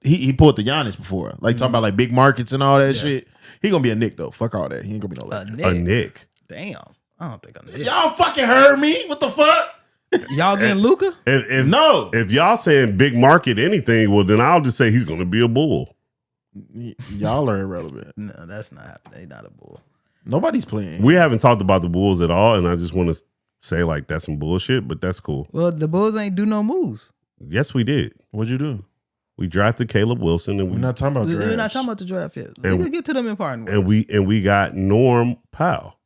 He pulled the Giannis before, like talking about like big markets and all that shit. He gonna be a Nick though. Fuck all that. He ain't gonna be no legend. a Nick. Damn, I don't think a Nick. Y'all fucking heard me. What the fuck? Y'all getting Luka? If No. if y'all saying big market anything, well then I'll just say he's going to be a Bull. Y'all are irrelevant. No, that's not happening. They not a Bull. Nobody's playing. We haven't talked about the Bulls at all, and I just want to say like that's some bullshit, but that's cool. Well, the Bulls ain't do no moves. Yes, we did. What'd you do? We drafted Caleb Wilson, and We're not talking about We're not drafts. talking about the draft yet. We And- can get to them in part. and we got Norm Powell.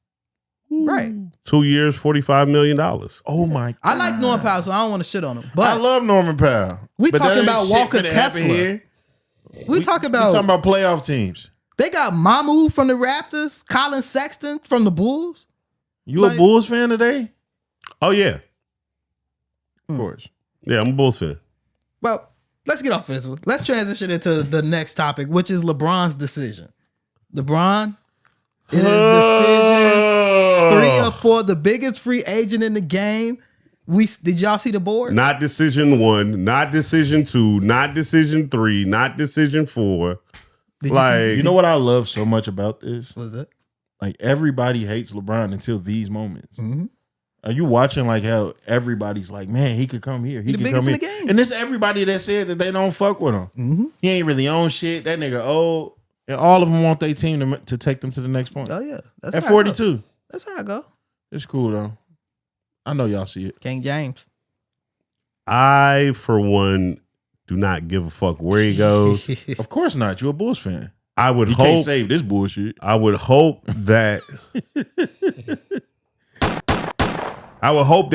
Right. 2 years, $45 million. Oh my god. I like Norman Powell, so I don't want to shit on him. I But love Norman Powell. We But that talking ain't about shit Walker finna happen Kessler. here. we talking about, We talking about playoff teams. they got Mamu from the Raptors, Colin Sexton from the Bulls. You Like- a Bulls fan today? Oh, yeah. Of course. Yeah, I'm a Bulls fan. Well, let's get off this one. Let's transition into the next topic, which is LeBron's decision. LeBron, in his decision, 3 or 4, the biggest free agent in the game. Did y'all see the board? Not decision 1, not decision 2, not decision 3, not decision 4. Did Like, You know what I love so much about this? What was it? Like everybody hates LeBron until these moments. Mhm. Are you watching like how everybody's like, man, he could come here. He The could biggest come in here. the game. And this everybody that said that they don't fuck with him. Mm-hmm. He ain't really on shit. That nigga old. And all of them want their team to take them to the next point. Oh yeah, that's At how it go. 42. That's how I go. It's cool though. I know y'all see it. King James. I, for one, do not give a fuck where he goes. Of course not. You're a Bulls fan. I would You can't hope save this bullshit. I would hope that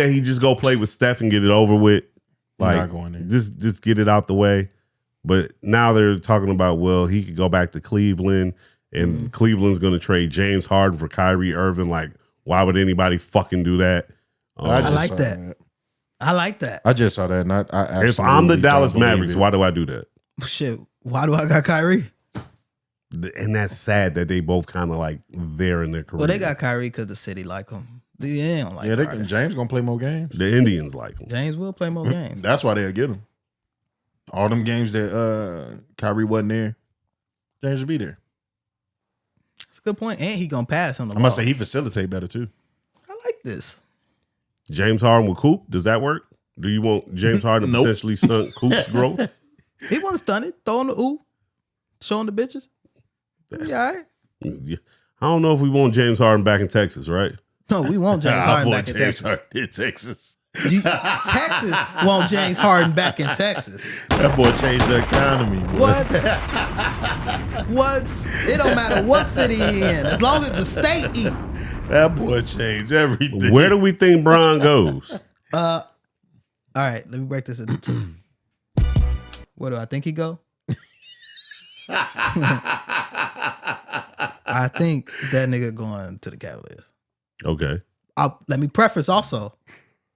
he just go play with Steph and get it over with. Like, not going there. just get it out the way. But now they're talking about, well, he could go back to Cleveland, and Cleveland's going to trade James Harden for Kyrie Irving. Like, why would anybody fucking do that? I just like saw that. I like that. I just saw that. And I If I'm the absolutely Dallas don't believe Mavericks, it. why do I do that? Shit. Why do I got Kyrie? And that's sad that they both kind of like there in their career. Well, they got Kyrie because the city like him. They don't like Yeah, Harden. James gonna play more games. the Indians like him. James will play more games. That's why they'll get him. All them games that Kyrie wasn't there, James will be there. That's a good point. And he gonna pass on the I ball. must say he facilitate better too. I like this. James Harden with Coop, does that work? Do you want James Harden to Nope. potentially stunt Coop's growth? He wasn't stunted, throwing the ooh, showing the bitches. Yeah, all right. Yeah. I don't know if we want James Harden back in Texas, right? No, we want James Harden back in Texas. Harden in Texas. Texas want James Harden back in Texas. That boy changed the economy. Boy. What? It don't matter what city he in, as long as the state eat. That boy changed everything. Where do we think Bron goes? All right, let me break this into 2. Where do I think he go? I think that nigga going to the Cavaliers. Okay. Let me preface also,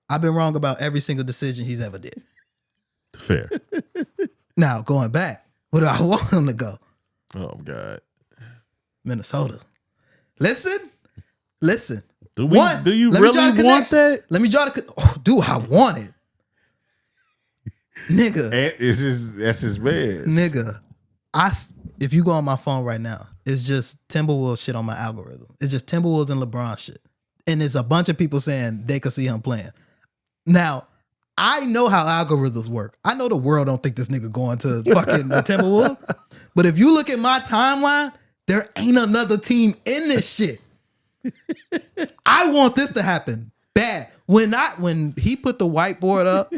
I've been wrong about every single decision he's ever did. Fair. Now, going back, where do I want him to go? Oh God. Minnesota. Listen. Do One, you let me draw really the want connection. that? Let me draw the. Do I want it, nigga? That's his best. Nigga, if you go on my phone right now, it's just Timberwolves shit on my algorithm. It's just Timberwolves and LeBron shit, and there's a bunch of people saying they could see him playing. Now, I know how algorithms work. I know the world don't think this nigga going to fucking the Timberwolves, but if you look at my timeline, there ain't another team in this shit. I want this to happen bad. When he put the whiteboard up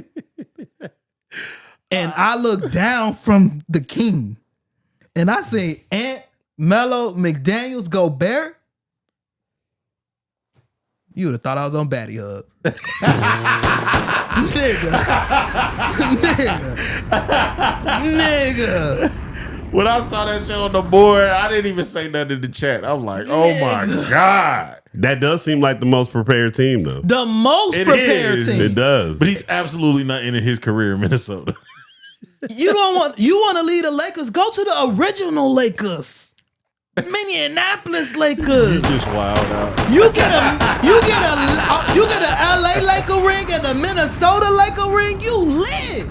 and I look down from the king and I seen Ant, Melo, McDaniels, Gobert, you would have thought I was on Batty Hub. Nigga. When I saw that shit on the board, I didn't even say nothing in the chat. I'm like, oh my God. That does seem like the most prepared team, though. The most It prepared is. team. It does. But he's absolutely not ending his career in Minnesota. You want to lead the Lakers? Go to the original Lakers. Minneapolis Lakers. You just wild out. You get a LA Laker ring and a Minnesota Laker ring, you lit.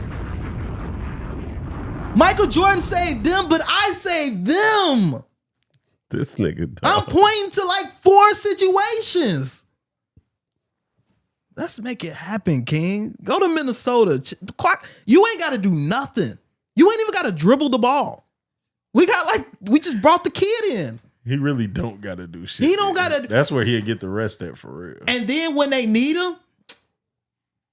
Michael Jordan saved them, but I saved them. This nigga, dog. I'm pointing to like 4 situations. Let's make it happen, King. Go to Minnesota. You ain't got to do nothing. You ain't even got to dribble the ball. We just brought the kid in. He really don't got to do shit. He don't got to. That's where he'll get the rest at for real. And then when they need him,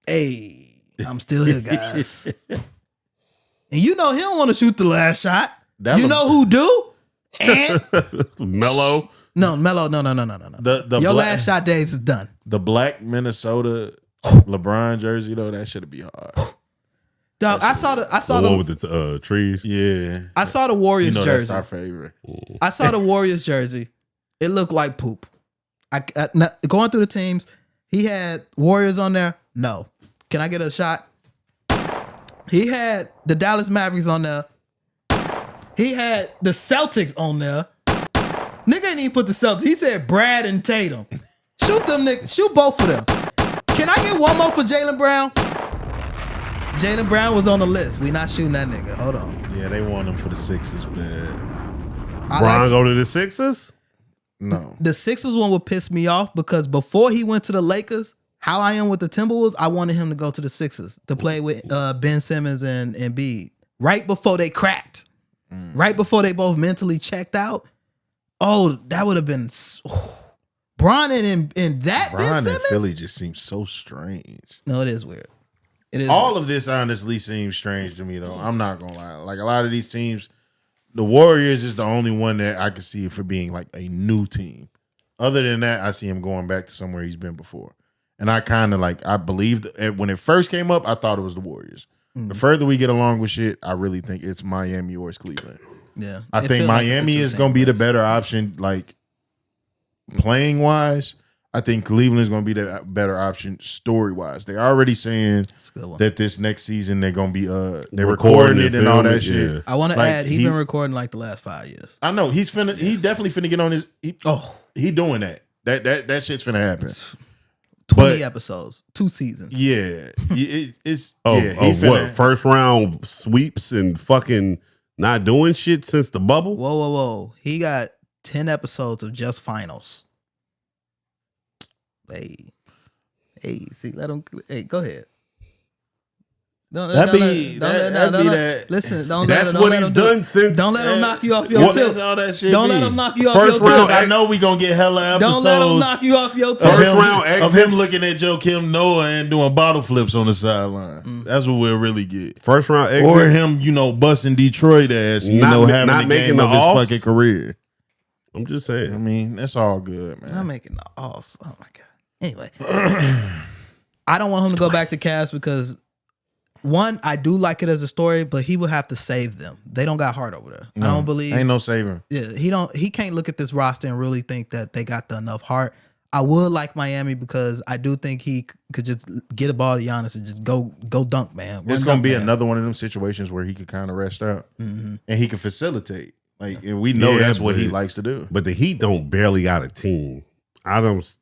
hey, I'm still here, guys. And you know he don't want to shoot the last shot. You know who do? And Melo. No, Melo. No. Your last shot days is done. The black Minnesota LeBron jersey, though, that should be hard. Dog, I saw The the one with the trees. Yeah. I saw the Warriors jersey. That's our favorite. I saw the Warriors jersey. It looked like poop. Going through the teams, he had Warriors on there. No. Can I get a shot? He had the Dallas Mavericks on there. He had the Celtics on there. Nigga ain't even put the Celtics. He said Brad and Tatum. Shoot them niggas. Shoot both of them. Can I get one more for Jaylen Brown? Jaylen Brown was on the list. We not shooting that nigga. Hold on. Yeah, they want him for the Sixers, man. Bron go to the Sixers? No. The Sixers one would piss me off because before he went to the Lakers, how I am with the Timberwolves, I wanted him to go to the Sixers to play with Ben Simmons and Embiid. Right before they cracked. Right before they both mentally checked out. Oh, that would have been... Bron and that Ben Bron and Simmons? Philly just seems so strange. No, it is weird. It is All weird. of this honestly seems strange to me, though. I'm not going to lie. Like, a lot of these teams, the Warriors is the only one that I could see for being like a new team. Other than that, I see him going back to somewhere he's been before. And I kind of like, I believed when it first came up, I thought it was the Warriors. The further we get along with shit, I really think it's Miami or it's Cleveland. Yeah. I think Miami is going to be the better option, like playing wise. I think Cleveland is going to be the better option story wise. They're already saying that this next season they're going to be they're recording it and all that shit. Yeah. I want to Like, add, he's been recording like the last 5 years. I know he definitely finna get on his. He doing that. That shit's finna happen. 20 episodes, 2 seasons. Yeah, it's what first round sweeps and fucking not doing shit since the bubble. Whoa. He got 10 episodes of just finals. Hey, see, let him. Hey, go ahead. Listen, don't That's let what him he's do done it. since. Don't let him knock you off your What tilt. does all that shit Don't mean? let him knock you off First your round, tilt. I know we gonna get hella episodes. Don't let him knock you off your First tilt. round of him exits. looking at Joakim Noah and doing bottle flips on the sideline. That's what we'll really get. First round exits. Or him, busting Detroit ass, having not the making game the of his offs. fucking career. I'm just I saying. mean, that's all good, man. I'm making the offs. Oh my god. Anyway, I don't want him to go back to Cavs because one, I do like it as a story, but he would have to save them. They don't got heart over there. I don't believe. Ain't no saving. Yeah, he can't look at this roster and really think that they got enough heart. I would like Miami because I do think he could just get a ball to Giannis and just go dunk, man. It's gonna be another one of them situations where he could kind of rest out and he can facilitate. Like, and we know that's what he likes to do. But the Heat don't barely got a team. I don't see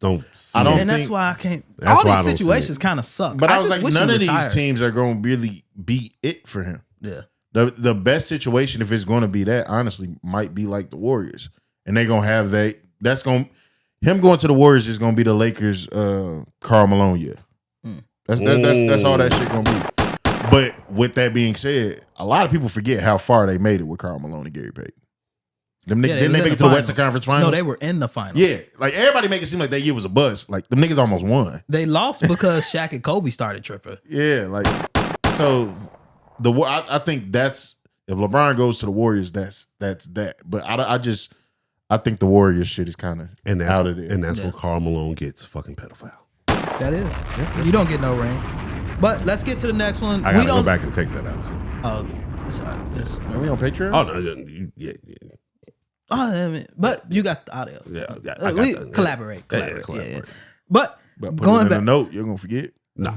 I don't it. and that's think- why I can't. That's All why I these don't see situations it. kind of suck. But I was just like, wish none he of these retired. teams are going to really be it for him. Yeah. The best situation, if it's going to be that, honestly, might be like the Warriors, and they're gonna have that. That's going him going to the Warriors is going to be the Lakers' Karl Malone year. That's all that shit gonna be. But with that being said, a lot of people forget how far they made it with Karl Malone and Gary Payton. Didn't Yeah, they was make in it the to the Western finals. Conference Finals? No, they were in the finals. Yeah, like everybody make it seem like that year was a bust. Like them niggas almost won. They lost because Shaq and Kobe started tripping. Yeah, like so I think that's If LeBron goes to the Warriors, that's that. But I think the Warriors shit is kind of out of there. And that's where Karl Malone gets fucking pedophile. That is. You don't get no ring. But let's get to the next one. I gotta go back and take that out too. Oh, sorry. Are we on Patreon? Oh no, yeah. Oh, I mean, but you got the audio. Yeah. We collaborate. Collaborate. But But going back, a note, you're gonna forget. No.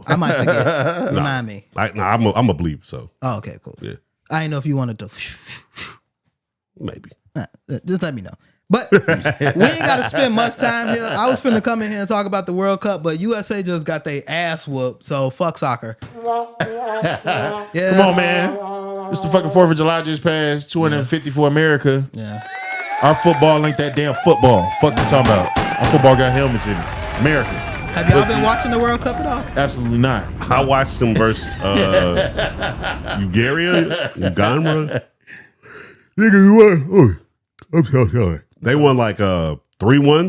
I might forget. Remind me. I'm a bleep, so Oh, okay, cool. yeah, I didn't know if you wanted to. maybe. Just let me know. But we ain't got to spend much time here. I was finna come in here and talk about the World Cup, but USA just got their ass whooped, so fuck soccer. Yeah. Come on, man. It's the fucking 4th of July just passed. 250 for America. Yeah. Our football ain't that damn football. Fuck you talking about? Our football got helmets in it. America. Have y'all been watching the World Cup at all? Absolutely not. I watched them versus Uganda. Nigga, you won. Oh, I'm so sorry. They won like 3-1,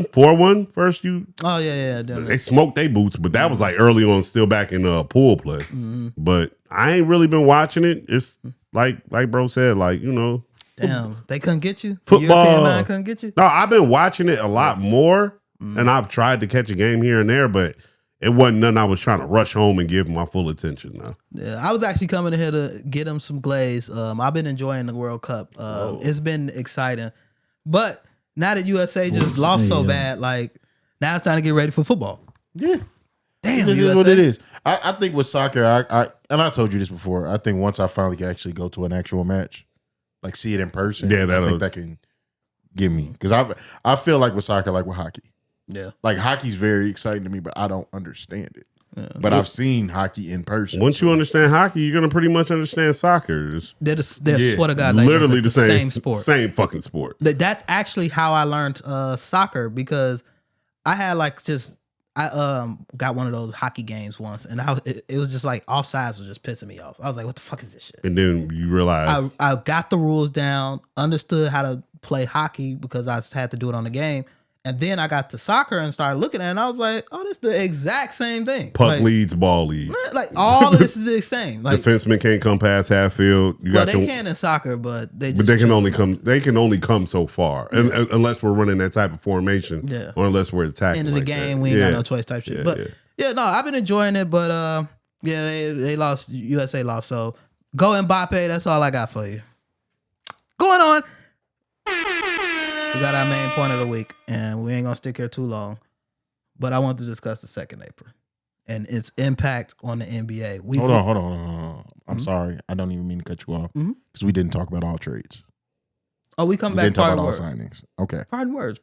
4-1 first. Oh yeah. They smoked their boots, but that was like early on, still back in pool play. Mm-hmm. But I ain't really been watching it. It's like bro said, like, you know. Damn, they couldn't get you? Football. European mind couldn't get you? No, I've been watching it a lot more, and I've tried to catch a game here and there, but it wasn't nothing I was trying to rush home and give my full attention. No. Yeah, I was actually coming here to get them some glaze. I've been enjoying the World Cup. It's been exciting. But now that USA just lost so bad, like, now it's time to get ready for football. Yeah. Damn, It is USA. what it is. I think with soccer, I told you this before, I think once I finally can actually go to an actual match, like see it in person, Yeah, I think that can give me. Because I feel like with soccer, like with hockey. Yeah. Like hockey's very exciting to me, but I don't understand it. Yeah. But I've seen hockey in person. Once you understand hockey, you're gonna pretty much understand soccer. They're swear to God, like, literally it's the same sport. Same fucking sport. That's actually how I learned soccer, because I had I got one of those hockey games once, and it was just like offsides was just pissing me off. I was like, what the fuck is this shit? And then you realize I got the rules down, understood how to play hockey because I had to do it on the game. And then I got to soccer and started looking at it, and I was like, oh, this is the exact same thing. puck leads, ball leads. Like, all of this is the same. Like, defensemen can't come past half field. They can in soccer, but they can only come so far, unless we're running that type of formation, or unless we're attacking. End of the game, we ain't got no choice type shit. No, I've been enjoying it, but they lost. USA lost, so go Mbappe. That's all I got for you. Going on. We got our main point of the week, and we ain't gonna stick here too long. But I want to discuss the second apron and its impact on the NBA. Hold on. I'm sorry. I don't even mean to cut you off because we didn't talk about all trades. Oh, we come back. Didn't talk about all signings. Okay. Pardon words.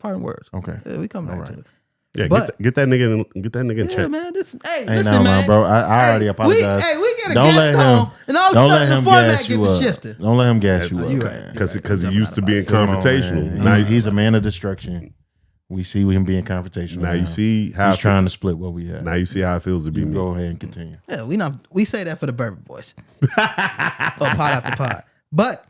Okay. Yeah, we come back to it. Yeah, get that nigga in check. Yeah, man. Listen, man, bro. I already apologize. We get a guest on, and all of a sudden the format gets shifted. Don't let him gas you up. You're right. Because he used to being confrontational. Now he's a man of destruction. We see him being confrontational. Now you see how he's trying to split what we have. Now you see how it feels to be me. Go ahead and continue. Yeah, we say that for the Burban Boys. Or pod after pod. But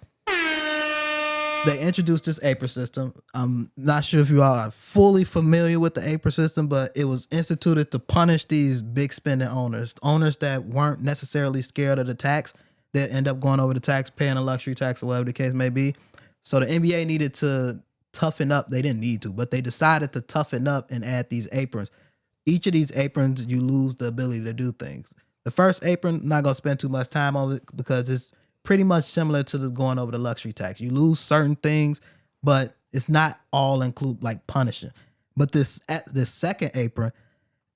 they introduced this apron system. I'm not sure if you all are fully familiar with the apron system, but it was instituted to punish these big spending owners that weren't necessarily scared of the tax, that end up going over the tax, paying a luxury tax or whatever the case may be. So the NBA needed to toughen up. They didn't need to, but they decided to toughen up and add these aprons. Each of these aprons, you lose the ability to do things. The first apron, not going to spend too much time on it because it's pretty much similar to the going over the luxury tax. You lose certain things, but it's not all include like punishing. But this second apron,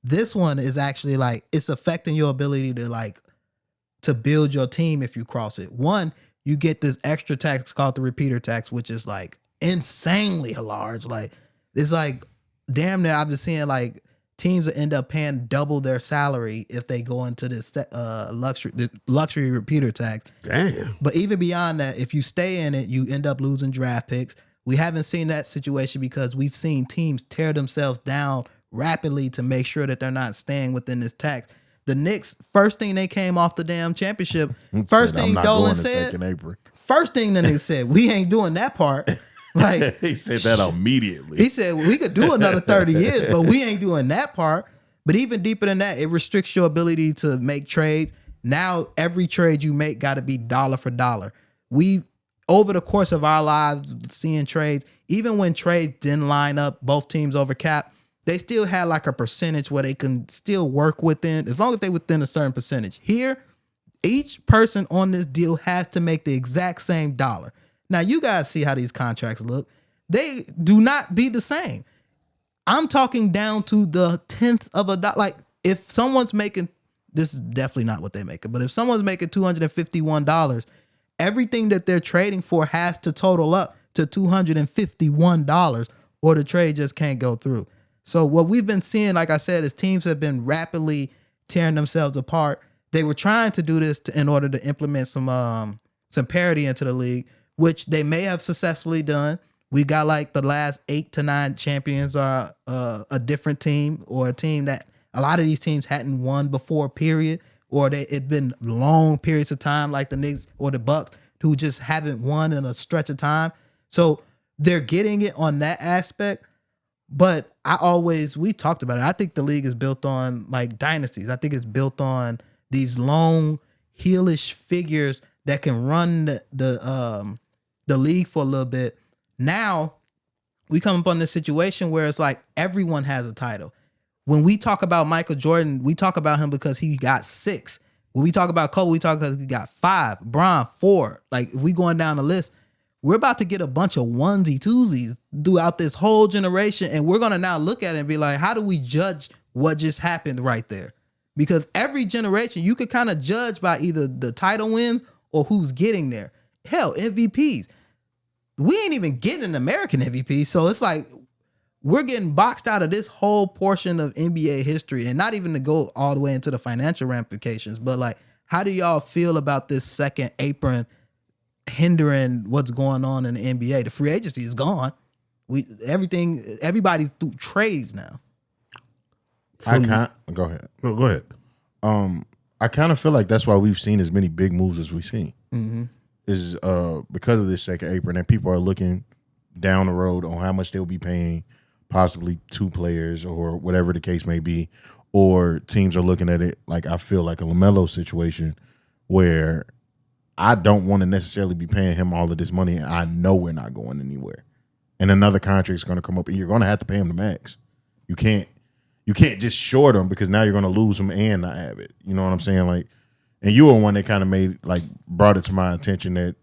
this one is actually like, it's affecting your ability to build your team if you cross it. One, you get this extra tax called the repeater tax, which is like insanely large. Like, it's like damn near, I've been seeing like teams that end up paying double their salary if they go into this luxury repeater tax. Damn. But even beyond that, if you stay in it, you end up losing draft picks. We haven't seen that situation because we've seen teams tear themselves down rapidly to make sure that they're not staying within this tax. The Knicks, first thing they came off the damn championship, first thing Dolan said, first thing the Knicks said, we ain't doing that part. Like, he said that immediately. He said, we could do another 30 years, but we ain't doing that part. But even deeper than that, it restricts your ability to make trades. Now, every trade you make got to be dollar for dollar, we over the course of our lives seeing trades, even when trades didn't line up both teams over cap, they still had like a percentage where they can still work within, as long as they within a certain percentage. Here, each person on this deal has to make the exact same dollar. Now you guys see how these contracts look. They do not be the same. I'm talking down to the 10th of a dollar. Like if someone's making, this is definitely not what they make it, but if someone's making $251, everything that they're trading for has to total up to $251 or the trade just can't go through. So what we've been seeing, like I said, is teams have been rapidly tearing themselves apart. They were trying to do this in order to implement some parity into the league, which they may have successfully done. We got like the last 8 to 9 champions are a different team, or a team that a lot of these teams hadn't won before, period, or it'd been long periods of time, like the Knicks or the Bucks, who just haven't won in a stretch of time. So they're getting it on that aspect. But we talked about it. I think the league is built on like dynasties. I think it's built on these long, heelish figures that can run the league for a little bit. Now we come upon this situation where it's like everyone has a title. When we talk about Michael Jordan, we talk about him because he got 6. When we talk about Kobe, we talk because he got 5. Bron, 4. Like if we going down the list, we're about to get a bunch of onesie twosies throughout this whole generation, and we're gonna now look at it and be like, how do we judge what just happened right there? Because every generation, you could kind of judge by either the title wins or who's getting there. Hell, MVPs. We ain't even getting an American MVP. So it's like we're getting boxed out of this whole portion of NBA history, and not even to go all the way into the financial ramifications. But like, how do y'all feel about this second apron hindering what's going on in the NBA? The free agency is gone. Everybody's through trades now. Go ahead. No, go ahead. I kind of feel like that's why we've seen as many big moves as we've seen. Mm-hmm. Is because of this second apron, and people are looking down the road on how much they'll be paying possibly 2 players or whatever the case may be, or teams are looking at it like I feel like a LaMelo situation where I don't want to necessarily be paying him all of this money, and I know we're not going anywhere, and another contract is going to come up, and you're going to have to pay him the max. You can't just short him because now you're going to lose him and not have it. You know what I'm saying? Like. And you were one that kind of brought it to my attention that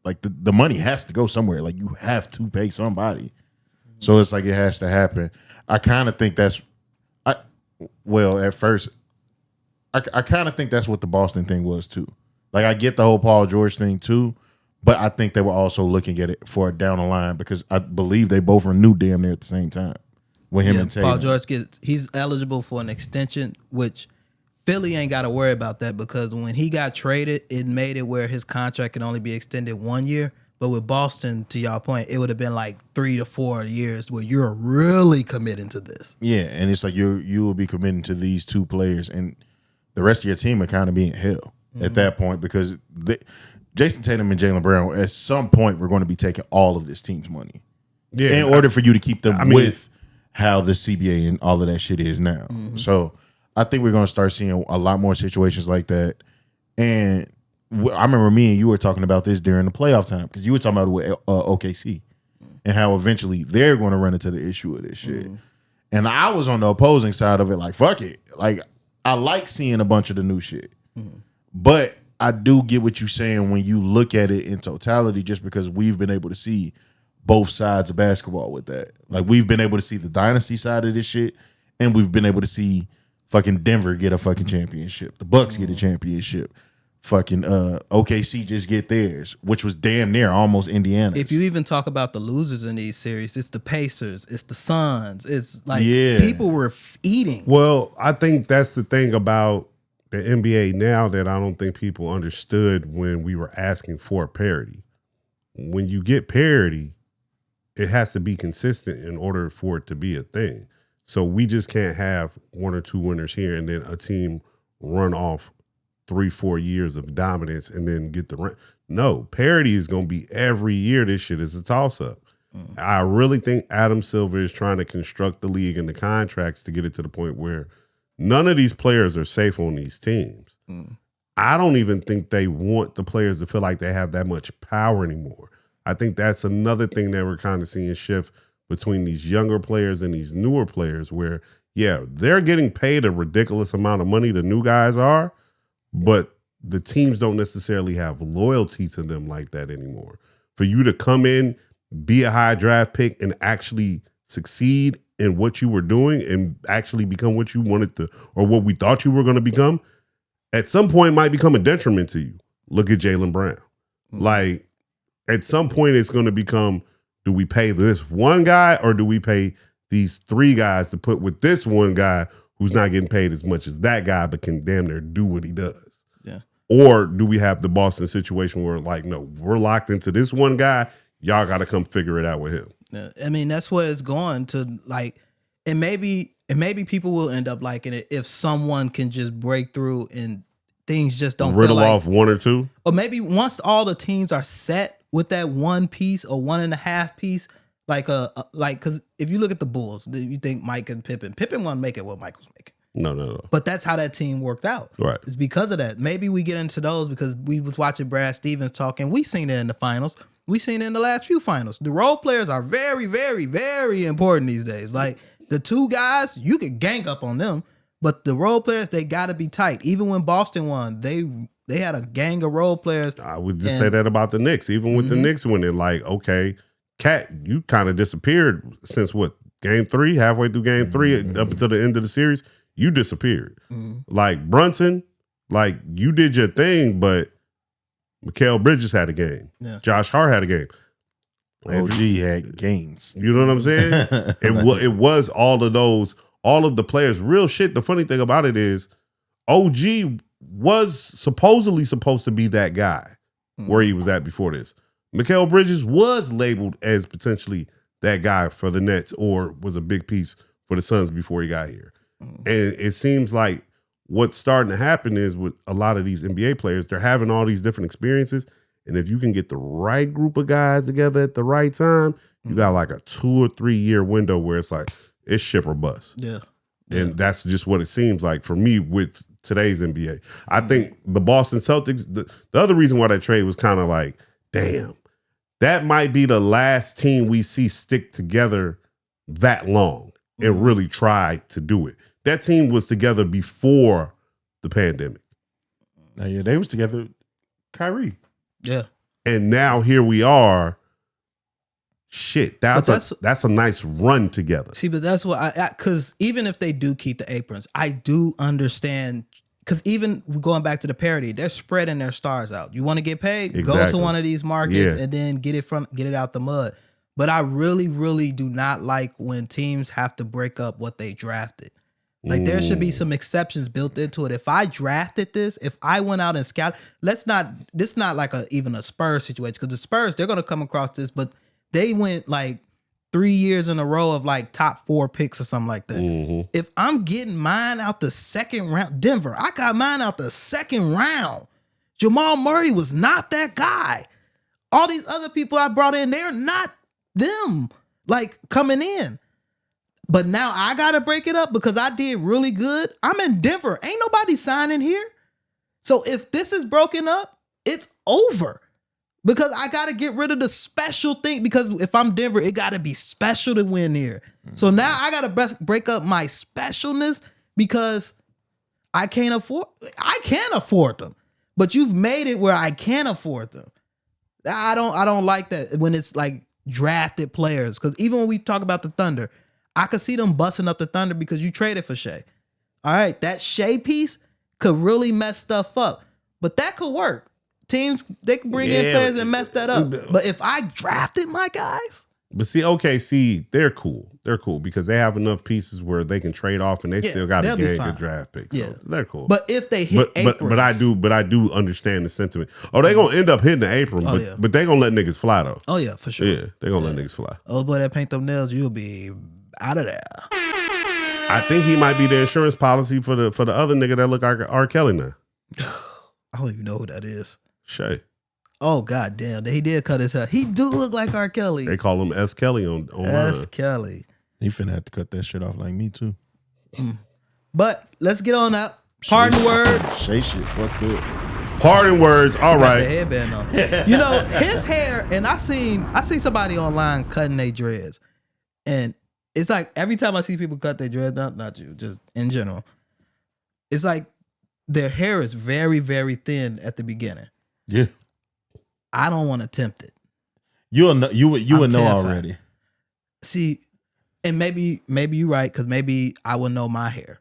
like the money has to go somewhere. Like you have to pay somebody. So it's like it has to happen. I kind of think at first, I kind of think that's what the Boston thing was too. Like I get the whole Paul George thing too, but I think they were also looking at it for down the line because I believe they both renewed damn near at the same time with him and Tatum. Paul George he's eligible for an extension, which Philly ain't got to worry about that because when he got traded, it made it where his contract can only be extended 1 year. But with Boston, to y'all point, it would have been like 3 to 4 years where you're really committing to this. Yeah, and it's like you will be committing to these 2 players, and the rest of your team are kind of being hell at that point because Jason Tatum and Jaylen Brown, at some point, we're going to be taking all of this team's money in order for you to keep them with how the CBA and all of that shit is now. Mm-hmm. So I think we're going to start seeing a lot more situations like that. And I remember me and you were talking about this during the playoff time because you were talking about it with OKC and how eventually they're going to run into the issue of this shit. And I was on the opposing side of it like, fuck it. Like, I like seeing a bunch of the new shit. But I do get what you're saying when you look at it in totality just because we've been able to see both sides of basketball with that. Like, we've been able to see the dynasty side of this shit and we've been able to see fucking Denver get a fucking championship. The Bucks get a championship. Fucking OKC just get theirs, which was damn near almost Indiana. If you even talk about the losers in these series, it's the Pacers, it's the Suns. It's like people were eating. Well, I think that's the thing about the NBA now that I don't think people understood when we were asking for parity. When you get parity, it has to be consistent in order for it to be a thing. So we just can't have 1 or 2 winners here and then a team run off 3-4 years of dominance and then get the rent. No, parity is going to be every year. This shit is a toss-up. I really think Adam Silver is trying to construct the league and the contracts to get it to the point where none of these players are safe on these teams. I don't even think they want the players to feel like they have that much power anymore. I think that's another thing that we're kind of seeing shift between these younger players and these newer players where, yeah, they're getting paid a ridiculous amount of money, the new guys are, but the teams don't necessarily have loyalty to them like that anymore. For you to come in, be a high draft pick, and actually succeed in what you were doing and actually become what you wanted to, or what we thought you were going to become, at some point might become a detriment to you. Look at Jaylen Brown. Like, at some point it's going to become, do we pay this one guy or do we pay these three guys to put with this one guy who's not getting paid as much as that guy but can damn near do what he does? Yeah. Or do we have the Boston situation where, like, no, we're locked into this one guy. Y'all got to come figure it out with him. Yeah. I mean, that's where it's going to, like, and maybe people will end up liking it if someone can just break through and things just don't riddle feel like, off one or two. or maybe once all the teams are set with that one piece or 1.5 piece, like because if you look at the Bulls, you think Mike and Pippen won't make it what Mike was making. No. But that's how that team worked out. Right. It's because of that. Maybe we get into those because we was watching Brad Stevens talking. We seen it in the finals. We seen it in the last few finals. The role players are very, very, very important these days. Like the two guys, you could gang up on them, but the role players, they got to be tight. Even when Boston won, they had a gang of role players. I would just say that about the Knicks. Even with the Knicks winning, like, okay, Cat, you kind of disappeared since what, game 3, halfway through game 3, up until the end of the series, you disappeared. Like Brunson, like you did your thing, but Mikal Bridges had a game. Yeah. Josh Hart had a game. OG had games. You know what I'm saying? It was all of those, all of the players. Real shit. The funny thing about it is OG was supposedly supposed to be that guy where he was at before this. Mikal Bridges was labeled as potentially that guy for the Nets or was a big piece for the Suns before he got here. And it seems like what's starting to happen is with a lot of these NBA players, they're having all these different experiences. And if you can get the right group of guys together at the right time, you got like a 2 or 3 year window where it's like, it's ship or bust. Yeah. And that's just what it seems like for me with today's NBA. I think the Boston Celtics, the other reason why that trade was kind of like, damn, that might be the last team we see stick together that long and really try to do it. That team was together before the pandemic. Yeah, they was together. Kyrie. Yeah. And now here we are. Shit, that's a nice run together. See, but that's what because even if they do keep the aprons, I do understand. Because even going back to the parity, they're spreading their stars out. You want to get paid? Go Exactly. to one of these markets and then get it out the mud. But I really, really do not like when teams have to break up what they drafted. Like there should be some exceptions built into it. If I drafted this, if I went out and scouted, this is not like even a Spurs situation because the Spurs, they're going to come across this, but they went like 3 years in a row of like top 4 picks or something like that. If I'm getting mine out the second round, Denver, I got mine out the second round. Jamal Murray was not that guy. All these other people I brought in, they're not them like coming in. But now I got to break it up because I did really good. I'm in Denver. Ain't nobody signing here. So if this is broken up, it's over. Because I got to get rid of the special thing. Because if I'm Denver, it got to be special to win here. So now I got to break up my specialness because I can afford them. But you've made it where I can't afford them. I don't like that when it's like drafted players. Because even when we talk about the Thunder, I could see them busting up the Thunder because you traded for Shea. All right, that Shea piece could really mess stuff up. But that could work. Teams, they can bring in players and mess that up. But if I drafted my guys. But see, OKC, they're cool. They're cool because they have enough pieces where they can trade off and they still got a gang of draft picks. So they're cool. But if they hit aprons. But I do understand the sentiment. Oh, they're gonna end up hitting the apron, but they're gonna let niggas fly though. Oh yeah, for sure. Yeah, they're gonna let niggas fly. Oh boy, that paint them nails, you'll be out of there. I think he might be the insurance policy for the other nigga that look like R. Kelly now. I don't even know who that is. Shay. Oh god damn, he did cut his hair. He do look like R. Kelly. They call him S. Kelly on S. Kelly. He finna have to cut that shit off like me too. But let's get on up. Parting words. Shay shit fucked up. Parting words. All Got the right. headband on. You know, his hair, and I seen somebody online cutting their dreads. And it's like every time I see people cut their dreads, not you, just in general, it's like their hair is very, very thin at the beginning. Yeah. I don't want to tempt it. You'll know, you would know terrified. already. See, and maybe you're right, because maybe I will know my hair.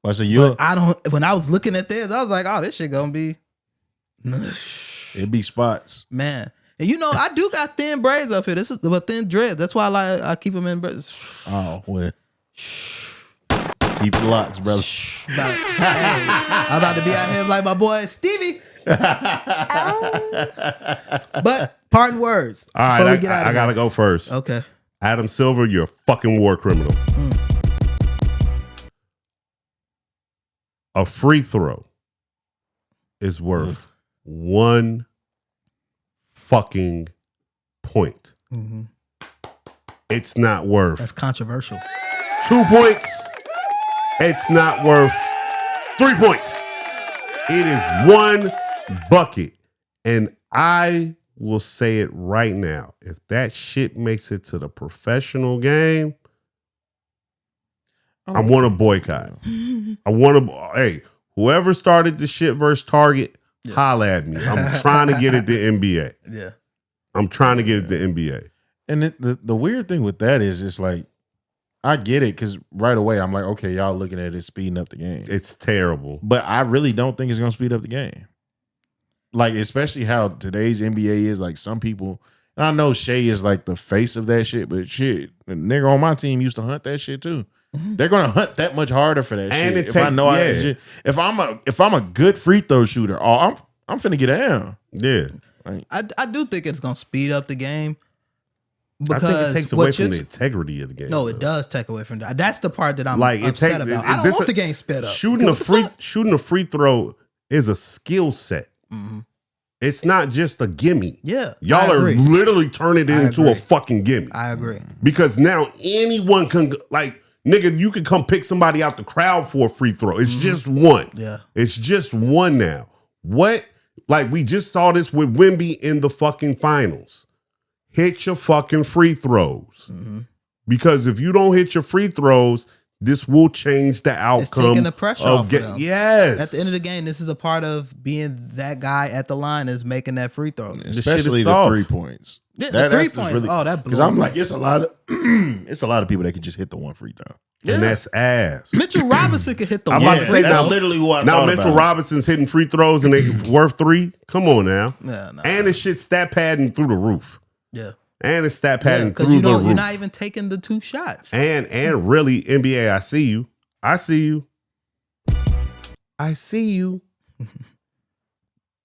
Well, so you But I don't. When I was looking at this, I was like, "Oh, this shit gonna be." it'd be spots. Man, and you know, I do got thin braids up here. This is but thin dreads. That's why I keep them in braids. Oh well. Keep the locks, brother. I'm about to be out here like my boy Stevie. But parting words. All right. before we get out of I gotta here. go first. Okay. Adam Silver, you're a fucking war criminal. A free throw is worth 1 fucking point. Mm-hmm. It's not worth That's controversial. 2 points. It's not worth 3 points. It is 1 bucket. And I will say it right now. If that shit makes it to the professional game, I want to boycott. I want to, hey, whoever started the shit versus Target, holla at me. I'm trying to get it to NBA. Yeah. I'm trying to get it to NBA. And the weird thing with that is it's like, I get it, because right away I'm like, okay, y'all looking at it speeding up the game. It's terrible. But I really don't think it's going to speed up the game. Like, especially how today's NBA is, like some people, and I know Shea is like the face of that shit, but shit, the nigga on my team used to hunt that shit too. They're gonna hunt that much harder for that And shit. it takes, If I'm a good free throw shooter, I'm finna get down. Yeah. I do think it's gonna speed up the game. I Because think it takes away from the integrity of the game. No, it does take away from that. That's the part that I'm Like, upset about. I don't want the game sped up. Shooting a free throw is a skill set. Mm-hmm. It's not just a gimme. Yeah, Y'all I are agree. literally turning it I into agree. a fucking gimme. I agree. Because now anyone can, like, nigga, you can come pick somebody out the crowd for a free throw. It's just one. Yeah. It's just one now. What? Like, we just saw this with Wemby in the fucking finals. Hit your fucking free throws. Mm-hmm. Because if you don't hit your free throws, this will change the outcome. It's taking the pressure off of them. Yes. At the end of the game, this is a part of being that guy at the line is making that free throw. Especially the soft. 3 points. Yeah, the That's 3 just points. Oh, that blew because I'm me. like, it's a lot of people that could just hit the one free throw. Yeah. And that's ass. Mitchell Robinson could hit the I'm one. about to say that's now, literally who I now thought Mitchell about. Robinson's hitting free throws and they worth 3. Come on now. Yeah, no. And this shit stat padding through the roof. Yeah. And it's stat padding Because through you the know roof. you're not even taking the 2 shots. And really, NBA, I see you. I see you. I see you.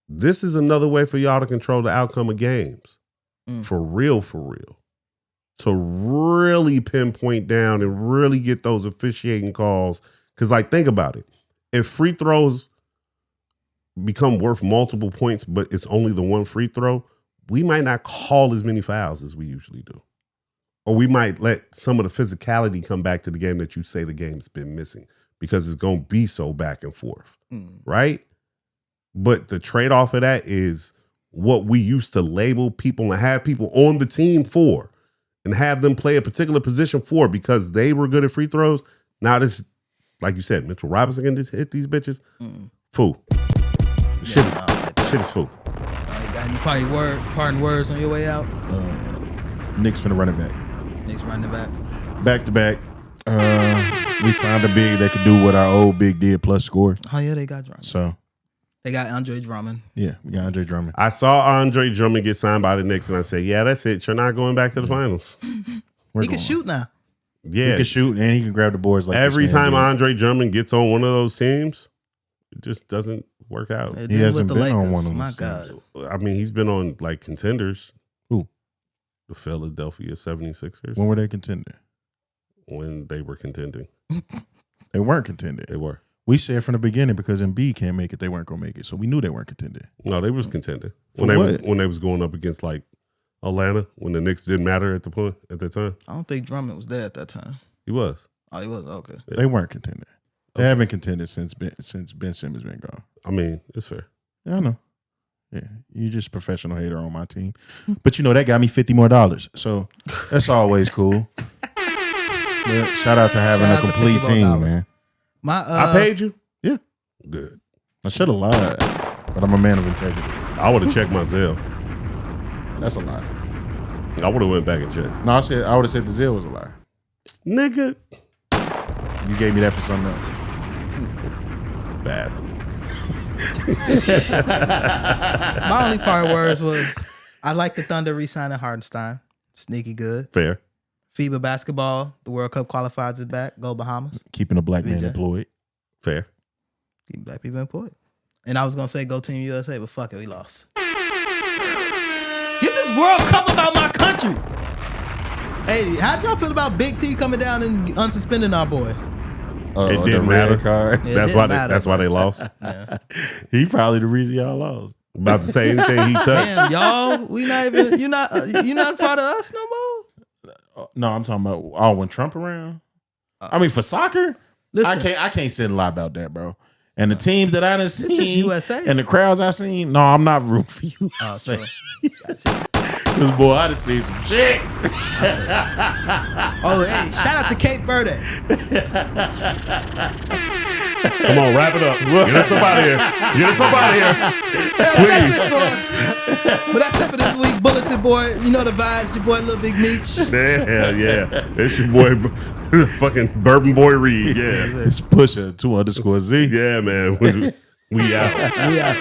This is another way for y'all to control the outcome of games. For real, for real. To really pinpoint down and really get those officiating calls. Because, like, think about it. If free throws become worth multiple points, but it's only the one free throw, we might not call as many fouls as we usually do. Or we might let some of the physicality come back to the game that you say the game's been missing because it's going to be so back and forth, right? But the trade-off of that is what we used to label people and have people on the team for and have them play a particular position for because they were good at free throws. Now this, like you said, Mitchell Robinson can just hit these bitches. Fool. Shit is fool. Got any parting words on your way out? Knicks finna run it back. Knicks running back. Back to back. We signed a big that could do what our old big did plus score. Oh yeah, they got Drummond. So They got Andre Drummond. yeah, we got Andre Drummond. I saw Andre Drummond get signed by the Knicks and I said, yeah, that's it. You're not going back to the finals. He can shoot now. Yeah. He can shoot and he can grab the boards like Every this man time did. Andre Drummond gets on one of those teams, it just doesn't work out. They He did hasn't with the been on Lakers. one of My those God. I mean, he's been on like contenders. Who? The Philadelphia 76ers When were they contending? when they were contending. They weren't contending. They were. We said from the beginning because Embiid can't make it, they weren't gonna make it. So we knew they weren't contending. No, they was contending. For When they was going up against like Atlanta, when the Knicks didn't matter at that time. I don't think Drummond was there at that time. He was. Oh, he was? Okay. They weren't contending. They haven't contended since Ben Simmons been gone. I mean, it's fair. Yeah, I know. Yeah, you just a professional hater on my team, but that got me $50 more, so that's always cool. But shout out to having a complete team, man. I paid you. Yeah, good. I should have lied, but I'm a man of integrity. I would have checked my Zelle. That's a lie. I would have went back and checked. No, I would have said the Zelle was a lie. Nigga, you gave me that for something else. bastard. My only part words was I like the Thunder re-signing Hardenstein. Sneaky good. Fair. FIBA basketball, the World Cup qualifiers is back. Go Bahamas. Keeping a black man VJ. employed. Fair. Keep black people employed. And I was gonna say go Team USA, but fuck it, we lost. Get this World Cup about my country. Hey, how'd y'all feel about Big T coming down and unsuspending our boy? It didn't matter. Card. Yeah, That's why they lost. Yeah. He probably the reason y'all lost. About to say anything he touched. Damn, y'all, we not even you not part of us no more. No, I'm talking about when Trump around. I mean, for soccer, Listen, I can't sit and lie about that, bro. And the teams that I done just seen, USA. and the crowds I seen, no, I'm not rooting for you. Oh, sure. Because boy, I done seen some shit. Oh, hey, shout out to Cape Verde. Come on, wrap it up. Get us up out of here. Get us up out of here. That's it for us. But that's it for this week. Bulletin Board, you know the vibes. Your boy, Lil Big Meech. Yeah. It's your boy, fucking Burban Boy Reed. Yeah. It's Pusha 2_Z. Yeah, man. We out. We out.